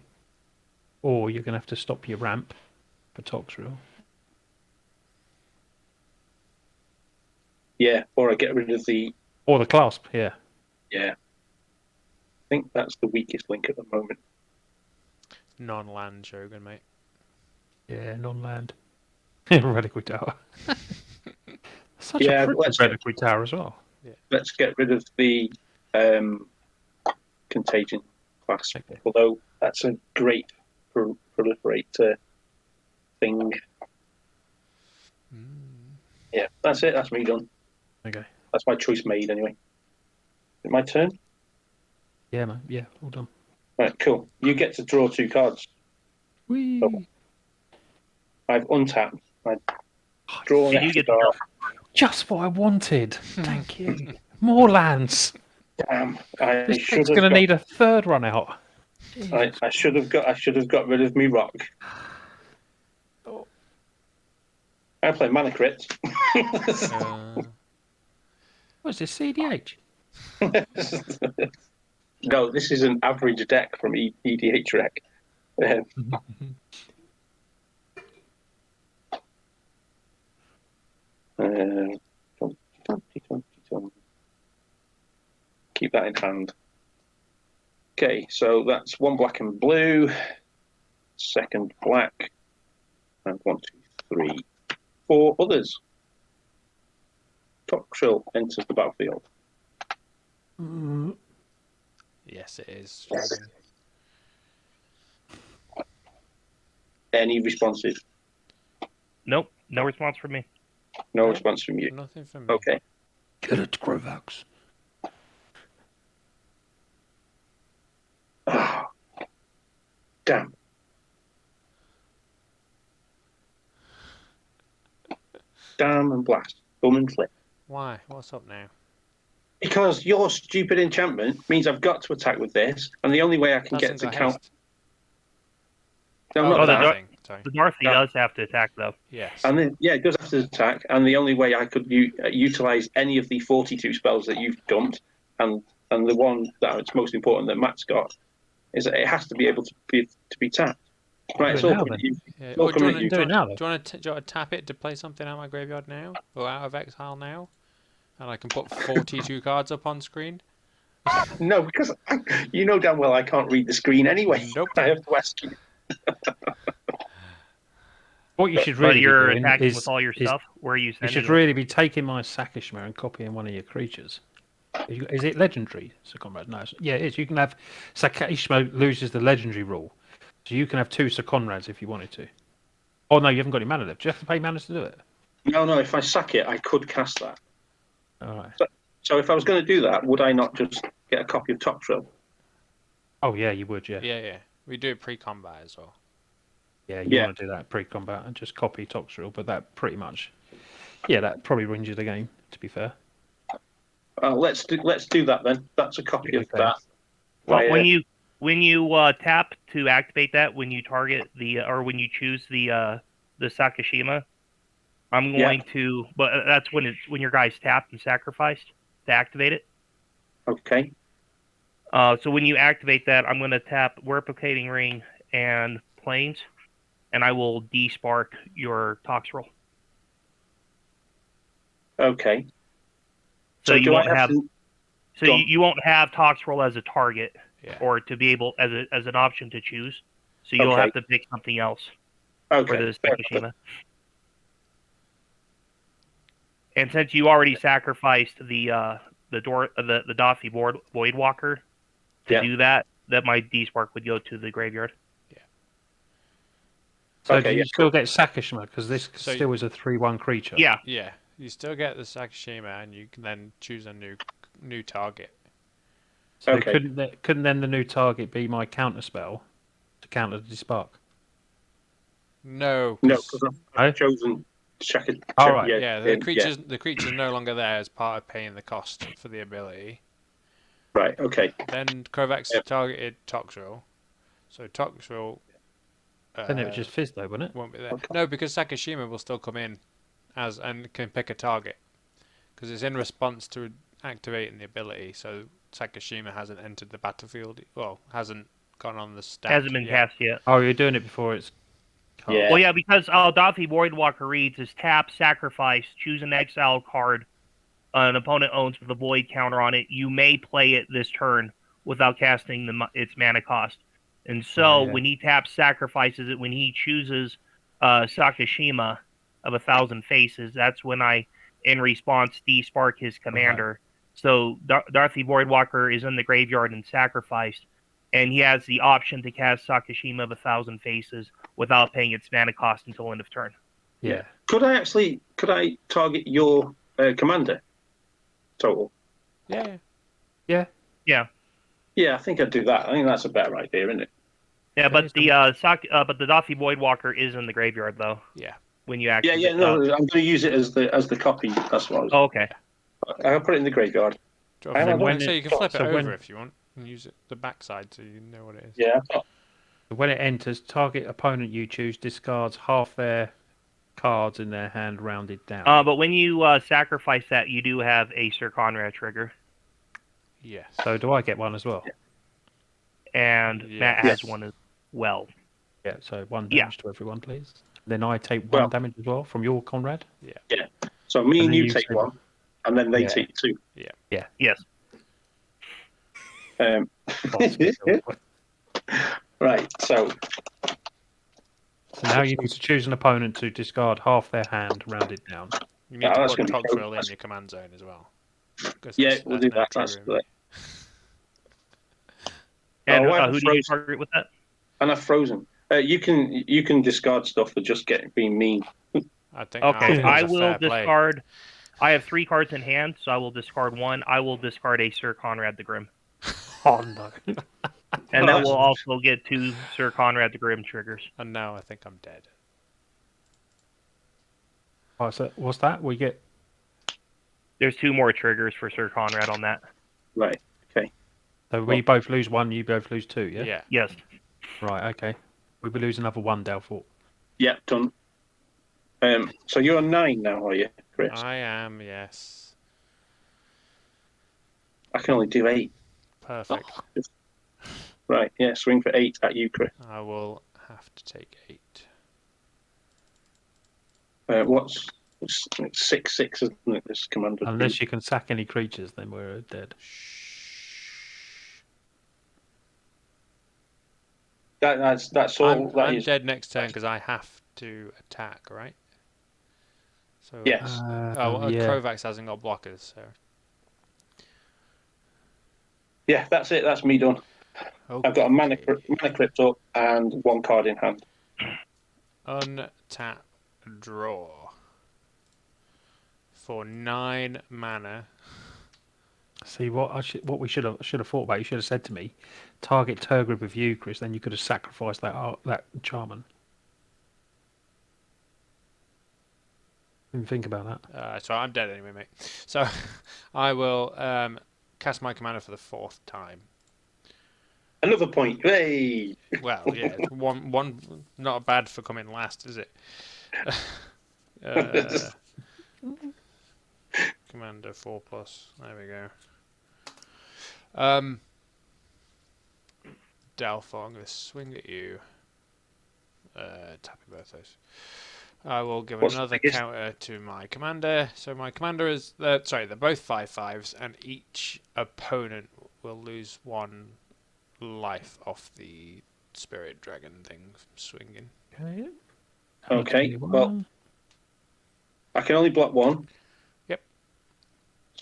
Or you're going to have to stop your ramp for Toxrill. Yeah. Or I get rid of the. Or the clasp, yeah. Yeah. I think that's the weakest link at the moment. Non-land Shogun, mate. Yeah, non-land. Reliquary Tower. Such Yeah, a pretty Reliquary Tower as well. Let's get rid of the contagion class. Okay. Although that's a great proliferate thing. Yeah, that's it. That's me done. Okay. That's my choice made anyway. Is it my turn? Yeah, man. Yeah, all done. Right, cool. You get to draw 2 cards. Whee! So I've untapped. I draw an Did you extra get the card. Just what I wanted. Thank you. More lands. Damn! I This should deck's have going to got. need a 3rd run out. I should have got. I should have got rid of me rock. I play mana crits. What's this, CDH? No, this is an average deck from EDH Rec. Keep that in hand. Okay, so that's 1 black and blue, 2nd black, and 1, 2, 3, 4 others. Toxrill enters the battlefield. Yes, it is. Shogun. Any responses? Nope, no response from me. No response from you. Nothing from me. Okay. Get it, Grovax. Oh, damn. Damn and blast. Boom and flip. Why? What's up now? Because your stupid enchantment means I've got to attack with this, and the only way I can get to count. No, Oh, not the that. dark- thing. Sorry. The Dorothy No. does have to attack, though. Yes. And then, yeah, it does have to attack, and the only way I could utilize any of the 42 spells that you've dumped, and the one that it's most important that Matt's got, is that it has to be able to be tapped. Do Right, it's it all now, coming then. at you. Yeah. It's all Oh, do coming you at you. Do it now, then. Do you want to tap it to play something out of my graveyard now? Or out of exile now? And I can put 42 cards up on screen? No, because you know damn well I can't read the screen anyway. Nope. I have to ask you. What you should But really you're be doing attacking is, with all your stuff. Where are you you sending should it? really be taking my Sakashima and copying one of your creatures. Is it legendary, Sir Conrad? No. Yeah, it is. You can have Sakashima loses the legendary rule, so you can have 2 Sir Conrads if you wanted to. Oh no, you haven't got any mana left. Do you have to pay mana to do it? No, if I sack it, I could cast that. All right. So if I was going to do that, would I not just get a copy of Toxrill? Oh yeah, you would. Yeah. Yeah. We do it pre-combat as well. Yeah, you Yeah. want to do that pre-combat and just copy Toxrill, but that pretty much, yeah, that probably wins you the game. To be fair. Let's do that then. That's a copy of Okay. that. Well, Via- when you tap to activate that, when you target or when you choose the Sakashima, I'm going to. But that's when your guy's tapped and sacrificed to activate it. Okay. So when you activate that, I'm going to tap Replicating Ring and Plains, and I will despark your Toxrill. Okay. So you do won't I have. to- So go on. you won't have Toxrill as a target, Yeah. or to be able as an option to choose. So you'll Okay. have to pick something else Okay. for the Sakashima. And since you already sacrificed the Daffy Voidwalker, to do that, my D-Spark would go to the graveyard. So Okay, do you yeah, still get Sakashima? Because this So still is a 3/1 creature. Yeah. Yeah, you still get the Sakashima, and you can then choose a new target. So Okay. couldn't then the new target be my counter spell to counter the Spark? No, No, 'cause- because I've chosen check it. All right, yeah, the creature's no longer there as part of paying the cost for the ability. Right. Okay. Then Kovacs Yep. targeted Toxrill, so Toxrill Then it would just fizz though, wouldn't it? won't be there. Okay. No, because Sakashima will still come in and can pick a target because it's in response to activating the ability. So Sakashima hasn't entered the battlefield. Well, hasn't gone on the stack. Hasn't been yet. cast yet. Oh, you're doing it before it's cast. Yeah. Well, yeah, because Dathi Voidwalker reads is tap, sacrifice, choose an exile card an opponent owns with a void counter on it. You may play it this turn without casting its mana cost. And so when he taps, sacrifices it, when he chooses Sakashima of 1,000 Faces, that's when I, in response, de-spark his commander. Right. So Dathi Voidwalker is in the graveyard and sacrificed, and he has the option to cast Sakashima of 1,000 Faces without paying its mana cost until end of turn. Yeah. Could I target your commander? Total. Yeah. Yeah, I think I'd do that. I think that's a better idea, isn't it? Yeah, but the Dathi Voidwalker is in the graveyard though. Yeah. When you activate. Yeah. No, I'm going to use it as the copy. That's what I was. Oh, okay. I'll put it in the graveyard. When when so you can flip it so over when- if you want and use it the backside so you know what it is. Yeah. When it enters, target opponent you choose discards half their cards in their hand rounded down. But when you sacrifice that, you do have a Sir Conrad trigger, Yes. So do I get one as well? and Yes. Matt has Yes. one as well. Yeah, so one Yeah. damage to everyone, please. Then I take one Well- damage as well from your Conrad. So me And and then you you take say- one, and then they Yeah. take two. Yes. Right. So So now you need to choose an opponent to discard half their hand rounded down. You need Yeah, to that's put gonna be Toxrill in focused. your command zone as well. 'Cause yeah, that's we'll do no that. That's trigger. And why who the do you frozen? target with that? And I've frozen. You can discard stuff for just being mean. I think Okay, that I was a will fair play. discard. I have 3 cards in hand, so I will discard one. I will discard a Sir Conrad the Grim, Oh no. and Oh, then we'll also get 2 Sir Conrad the Grim triggers. And now I think I'm dead. Oh, so what's that? We get There's 2 more triggers for Sir Conrad on that. Right. so we both lose one, you both lose two, yeah? Yeah. Yes. Right, okay. We will lose another one, Dalfort. Yeah. Done. So you're on 9 now, are you, Chris? I am, yes. I can only do 8. Perfect. Right. Yeah. Swing for 8 at you, Chris. I will have to take 8. What's it's 6/6, isn't it? This commander. Unless you can sack any creatures, then we're dead. That's all. That I'm is. dead next turn because I have to attack, right? So Yes. Yeah. Kovacs hasn't got blockers, so Yeah. That's it. That's me done. I've got a mana crypt up and 1 card in hand. Untap, draw for 9 mana. See what we should have thought about. You should have said to me, target Turgrid with you, Chris. Then you could have sacrificed that Charman. Didn't think about that. So I'm dead anyway, mate. So I will cast my commander for the 4th time. Another point. Hey. Well, yeah, it's one not bad for coming last, is it? Commander 4+. There we go. Dalfo, I'm going to swing at you. Tapping both those. I will give What's the another biggest? counter to my commander. So my commander is sorry, they're both 5/5s, and each opponent will lose 1 life off the spirit dragon thing swinging. Okay. Well, I can only block 1. Yep.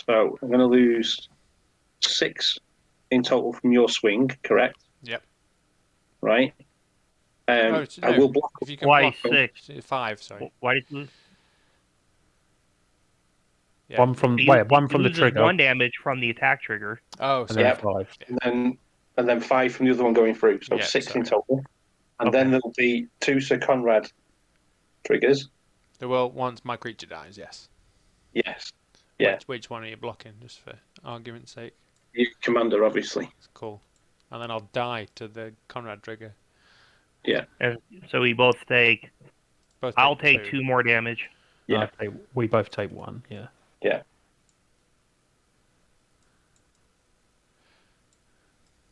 So I'm going to lose 6 in total from your swing, correct? Yep. Right. Oh, I no, will block. if you can Why block 6? 5, sorry. Why did you? Yeah. One from He one from the loses trigger, 1 damage from the attack trigger. Oh, and sorry. then Yep. 5. And then 5 from the other one going through. So Yeah, 6 in sorry. total. And Okay. then there'll be 2 Sir Conrad triggers. Well, once my creature dies, yes. Yes. Yeah. Which one are you blocking, just for argument's sake? You commander, obviously. It's cool. And then I'll die to the Conrad trigger. Yeah. And so we both take. Both I'll take 2 more damage. Yeah. We both take 1. Yeah. Yeah.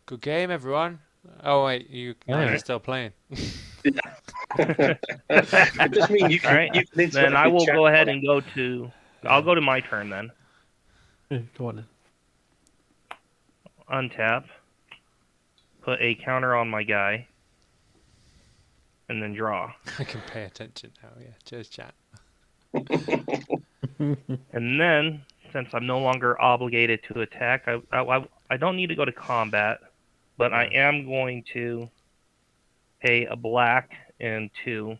Good game, everyone. Oh wait, you guys Yeah. are still playing. I just mean you can. All right. You can Then I will chat go ahead on it. and go to. I'll go to my turn then. Go on then. Untap. Put a counter on my guy. And then draw. I can pay attention now. Yeah, cheers, chat. And then, since I'm no longer obligated to attack, I don't need to go to combat, but I am going to pay a black and 2.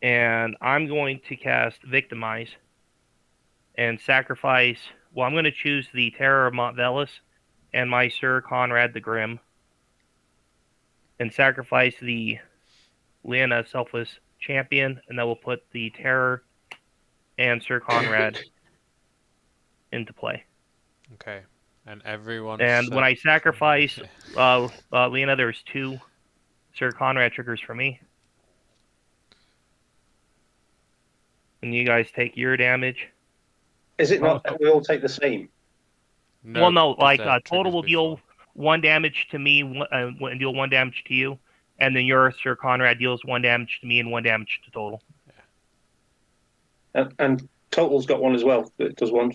And I'm going to cast Victimize and sacrifice. Well, I'm going to choose the Terror of Montvelis and my Sir Conrad the Grim, and sacrifice the Lyanna Selfless Champion, and that will put the Terror and Sir Conrad into play. Okay. And everyone. And when I sacrifice Lyanna, there's 2 Sir Conrad triggers for me. And you guys take your damage. Is it not that we all take the same? No, Well, no, 'cause like they're total triggers will deal before. 1 damage to me and deal 1 damage to you, and then your Sir Conrad deals 1 damage to me and 1 damage to total. And Total's got 1 as well. It does 1.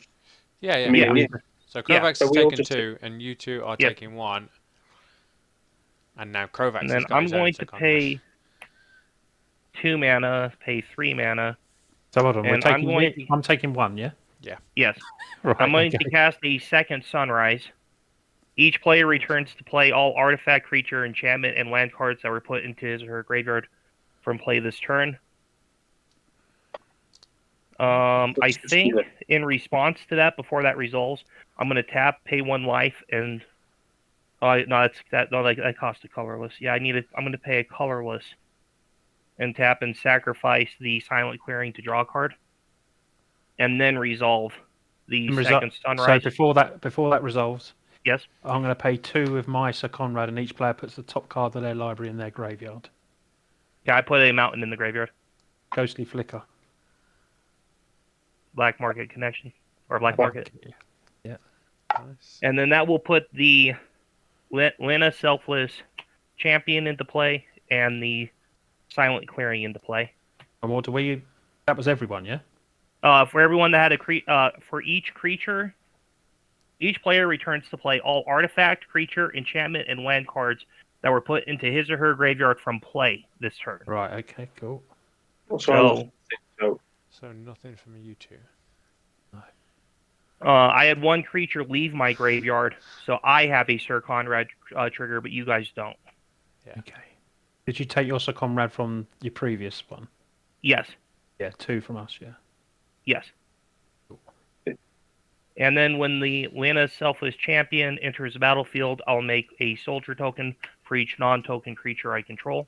Yeah, yeah. Me Yeah. and you. So Yeah. Kovacs So has we all taken just 2, and you 2 are Yep. taking 1. And now Kovacs And has then got I'm his own going to Sir Conrad. pay 2 mana, pay 3 mana. So hold on. And I'm taking 1. Yeah. Yes. Right. I'm going okay. to cast a second Sunrise. Each player returns to play all artifact, creature, enchantment, and land cards that were put into his or her graveyard from play this turn. I think in response to that, before that resolves, I'm going to tap, pay 1 life, and that costs a colorless. Yeah, I'm going to pay a colorless, and tap and sacrifice the Silent Clearing to draw a card, and then resolve the second Sunrise. So before that resolves, Yes. I'm going to pay 2 of my Sir Conrad, and each player puts the top card of their library in their graveyard. Yeah, I put a mountain in the graveyard. Ghostly Flicker. Black Market Connection. Or Black Market. Yeah. Nice. And then that will put the Lyanna Selfless Champion into play and the Silent Clearing into play. And what do we? That was everyone, yeah. For everyone that had for each creature, each player returns to play all artifact, creature, enchantment, and land cards that were put into his or her graveyard from play this turn. Right. Okay. Cool. So So nothing from you 2. I had 1 creature leave my graveyard, so I have a Sir Conrad trigger, but you guys don't. Yeah. Okay. Did you take your Sir Conrad from your previous one? Yes. Yeah. 2 from us. Yeah. Yes. And then when the Lyanna Selfless Champion enters the battlefield, I'll make a soldier token for each non-token creature I control.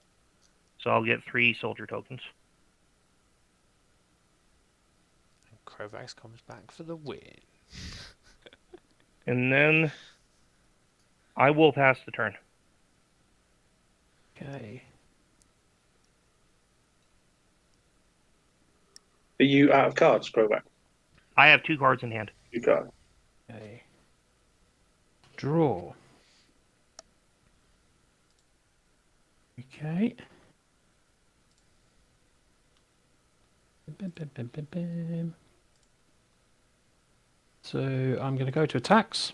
So I'll get 3 soldier tokens. And Kovacs comes back for the win. And then I will pass the turn. Okay. are you out of cards, Kovac? I have 2 cards in hand. You got. Okay. Draw. Okay. Bim, bim, bim, bim, bim. So I'm going to go to attacks.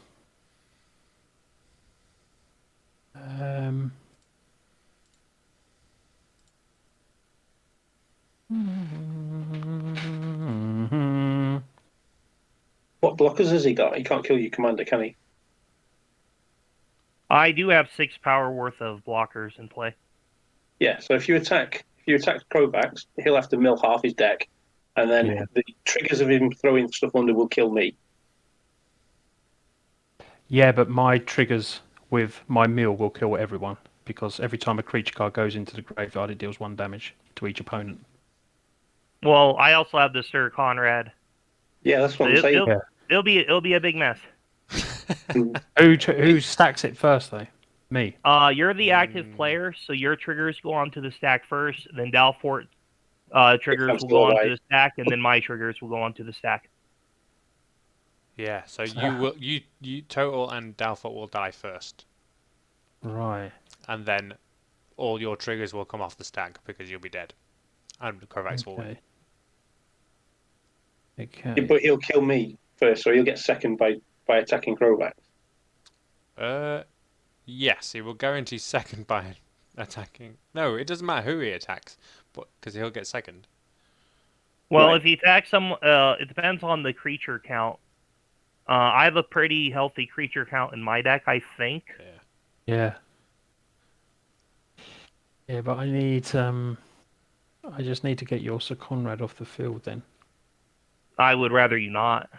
What What blockers has he got? He can't kill your commander, can he? I do have 6 power worth of blockers in play. Yeah. So if you attack Kovacs, he'll have to mill half his deck, and then Yeah. the triggers of him throwing stuff under will kill me. Yeah, but my triggers with my mill will kill everyone because every time a creature card goes into the graveyard, it deals 1 damage to each opponent. Well, I also have the Sir Conrad. Yeah, that's what I'm saying. It'll be a big mess. Who stacks it first though? Me. You're the active player, so your triggers go onto the stack first. Then Dalfort triggers will go onto the stack, and then my triggers will go onto the stack. Yeah, so you Total and Dalfort will die first. Right. And then all your triggers will come off the stack because you'll be dead. And Kovacs will win. Okay. Yeah, but he'll kill me first, so he'll get second by attacking Kovacs. Yes, he will guarantee second by attacking. No, it doesn't matter who he attacks, but because he'll get second. Well, Right. if he attacks it depends on the creature count. I have a pretty healthy creature count in my deck, I think. Yeah. Yeah, but I need I just need to get your Sir Conrad off the field then. I would rather you not.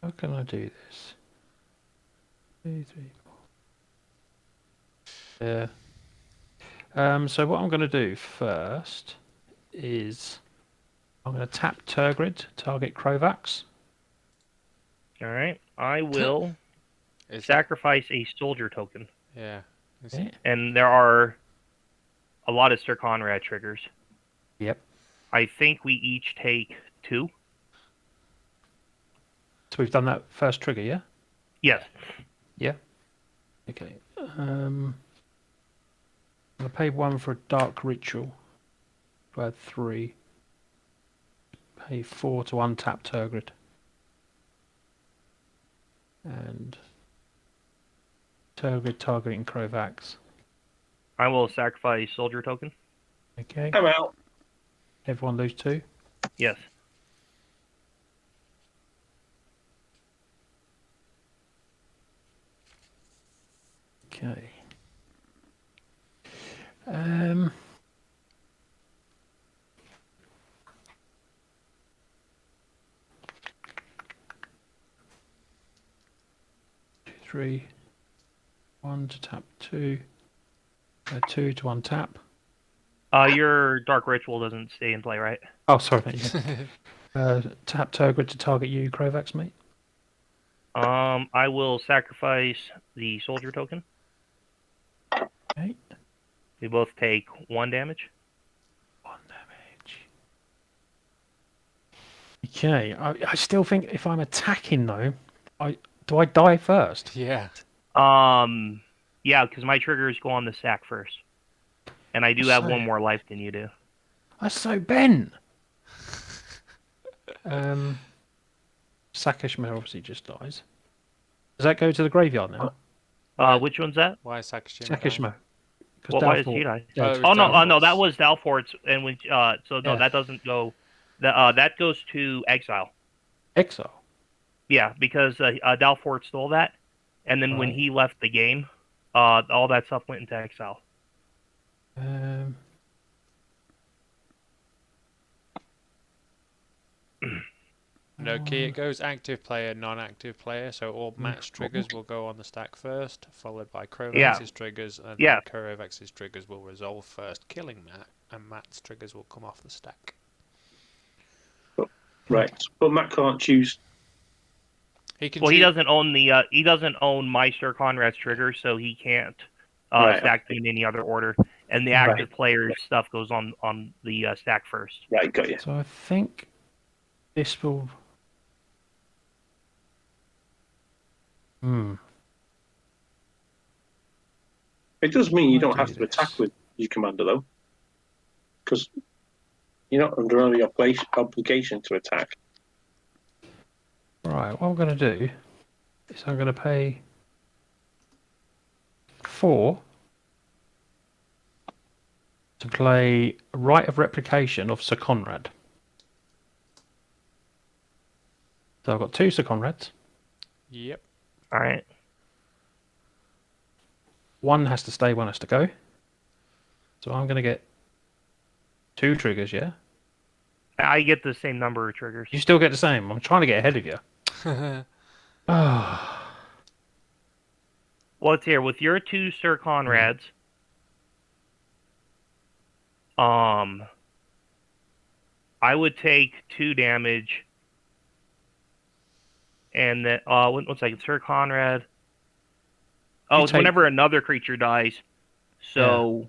How can I do this? 2, 3, 4. Yeah. So what I'm going to do first is I'm going to tap Turgid, target Kovacs. All right. I will sacrifice a soldier token. Yeah. Okay. And there are a lot of Sir Conrad triggers. Yep. I think we each take 2. So we've done that first trigger, yeah? Yes. Yeah. Okay. I'm going to pay 1 for a dark ritual. I had 3. Pay 4 to untap Turgid. And Turgid targeting Kovacs. I will sacrifice soldier token. Okay. I'm out. Everyone lose 2. Yes. Okay. Two, 3. 1 to tap 2. 2 to untap. Your dark ritual doesn't stay in play, right? Oh, sorry, mate. Yeah. Tap Turgid to target you, Kovacs, mate. I will sacrifice the soldier token. Okay. We both take 1 damage. 1 damage. Okay. I still think if I'm attacking though, do I die first? Yeah. Yeah, because my triggers go on the stack first. And I do have 1 more life than you do. That's so bent. Sakashima obviously just dies. Does that go to the graveyard now? Which one's that? Why is Sakashima? Sakashima. Why is he die? dead. Oh no, that was Dalfort's, and when that doesn't go. That goes to exile. Exile. Yeah, because Dalfort stole that, and then when he left the game, all that stuff went into exile. No key, it goes active player, non-active player, so all Matt's triggers will go on the stack first, followed by Kovacs' triggers, and then Kovacs' triggers will resolve first, killing Matt, and Matt's triggers will come off the stack. Right, but Matt can't choose. He can. Well, he doesn't own my Sir Conrad's trigger, so he can't stack them in any other order. And the active player's stuff goes on the stack first. Right, got you. So I think this will. It does mean you don't have to attack with your commander, though. Because you're not under any obligation to attack. Right, what I'm going to do is I'm going to pay 4 to play Rite of Replication of Sir Conrad. So I've got 2 Sir Conrads. Yep. All right. 1 has to stay, 1 has to go. So I'm going to get 2 triggers, yeah? I get the same number of triggers. You still get the same. I'm trying to get ahead of you. Ah. Well, it's here. With your 2 Sir Conrads, I would take 2 damage. And then, 1 second, Sir Conrad. Oh, it's whenever another creature dies. So,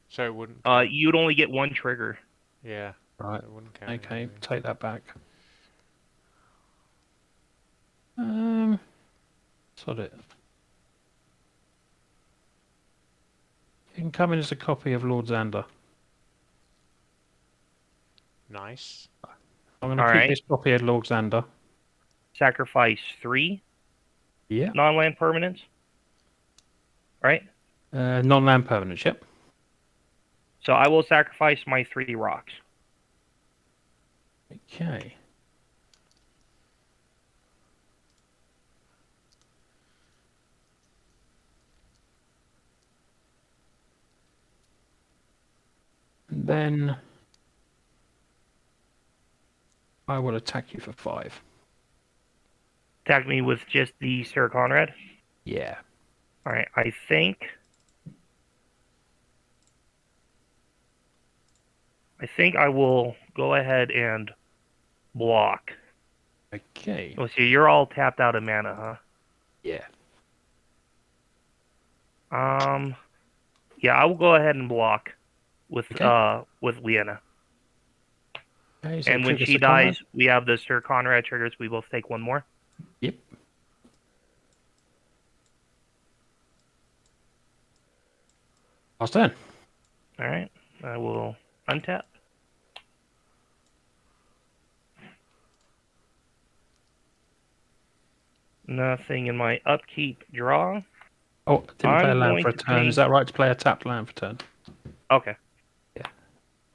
So it wouldn't count. you'd only get 1 trigger. Yeah. Right. It wouldn't count. Okay, take that back. Sod it. You can come in as a copy of Lord Xander. Nice. I'm going to keep this copy of Lord Xander. Sacrifice 3 Yeah. non-land permanents. Right? Non-land permanents, yep. So I will sacrifice my 3 rocks. Okay. And then I will attack you for 5. Attack me with just the Sir Conrad. Yeah. All right, I think I will go ahead and block. Okay. Oh, so you're all tapped out of mana, huh? Yeah. Yeah, I will go ahead and block with Okay. with Liana. Okay, so And when trigger she Sir Conrad. dies, we have the Sir Conrad triggers. We both take 1 more. Yep. Last turn. All right, I will untap. Nothing in my upkeep draw. Oh, didn't play a I'm land going for a to turn. pay- Is that right to play a tapped land for turn? Okay. Yeah.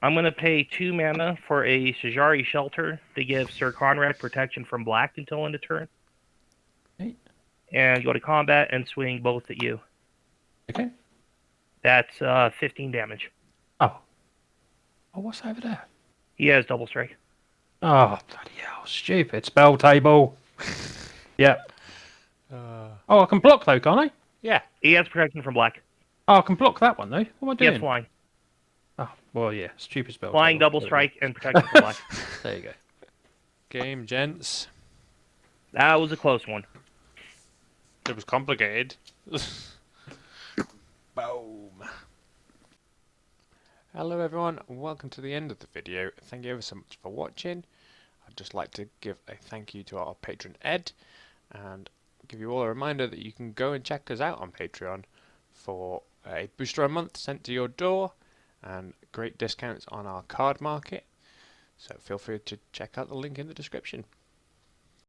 I'm going to pay 2 mana for a Sejari Shelter to give Sir Conrad protection from black until end of turn. Okay. And go to combat and swing both at you. Okay. That's 15 damage. Oh. Oh, what's over there? He has double strike. Oh, bloody hell. Stupid. Spelltable. Yep. Oh, I can block though, can't I? Yeah. He has protection from black. Oh, I can block that one though. What am I He has doing? flying. Oh, well, yeah. Stupid spell. Flying, double strike, and protection from black. There you go. Game, gents. That was a close one. It was complicated. Boom. Hello everyone, welcome to the end of the video. Thank you ever so much for watching. I'd just like to give a thank you to our patron Ed, and give you all a reminder that you can go and check us out on Patreon for a booster a month sent to your door, and great discounts on our card market. So feel free to check out the link in the description.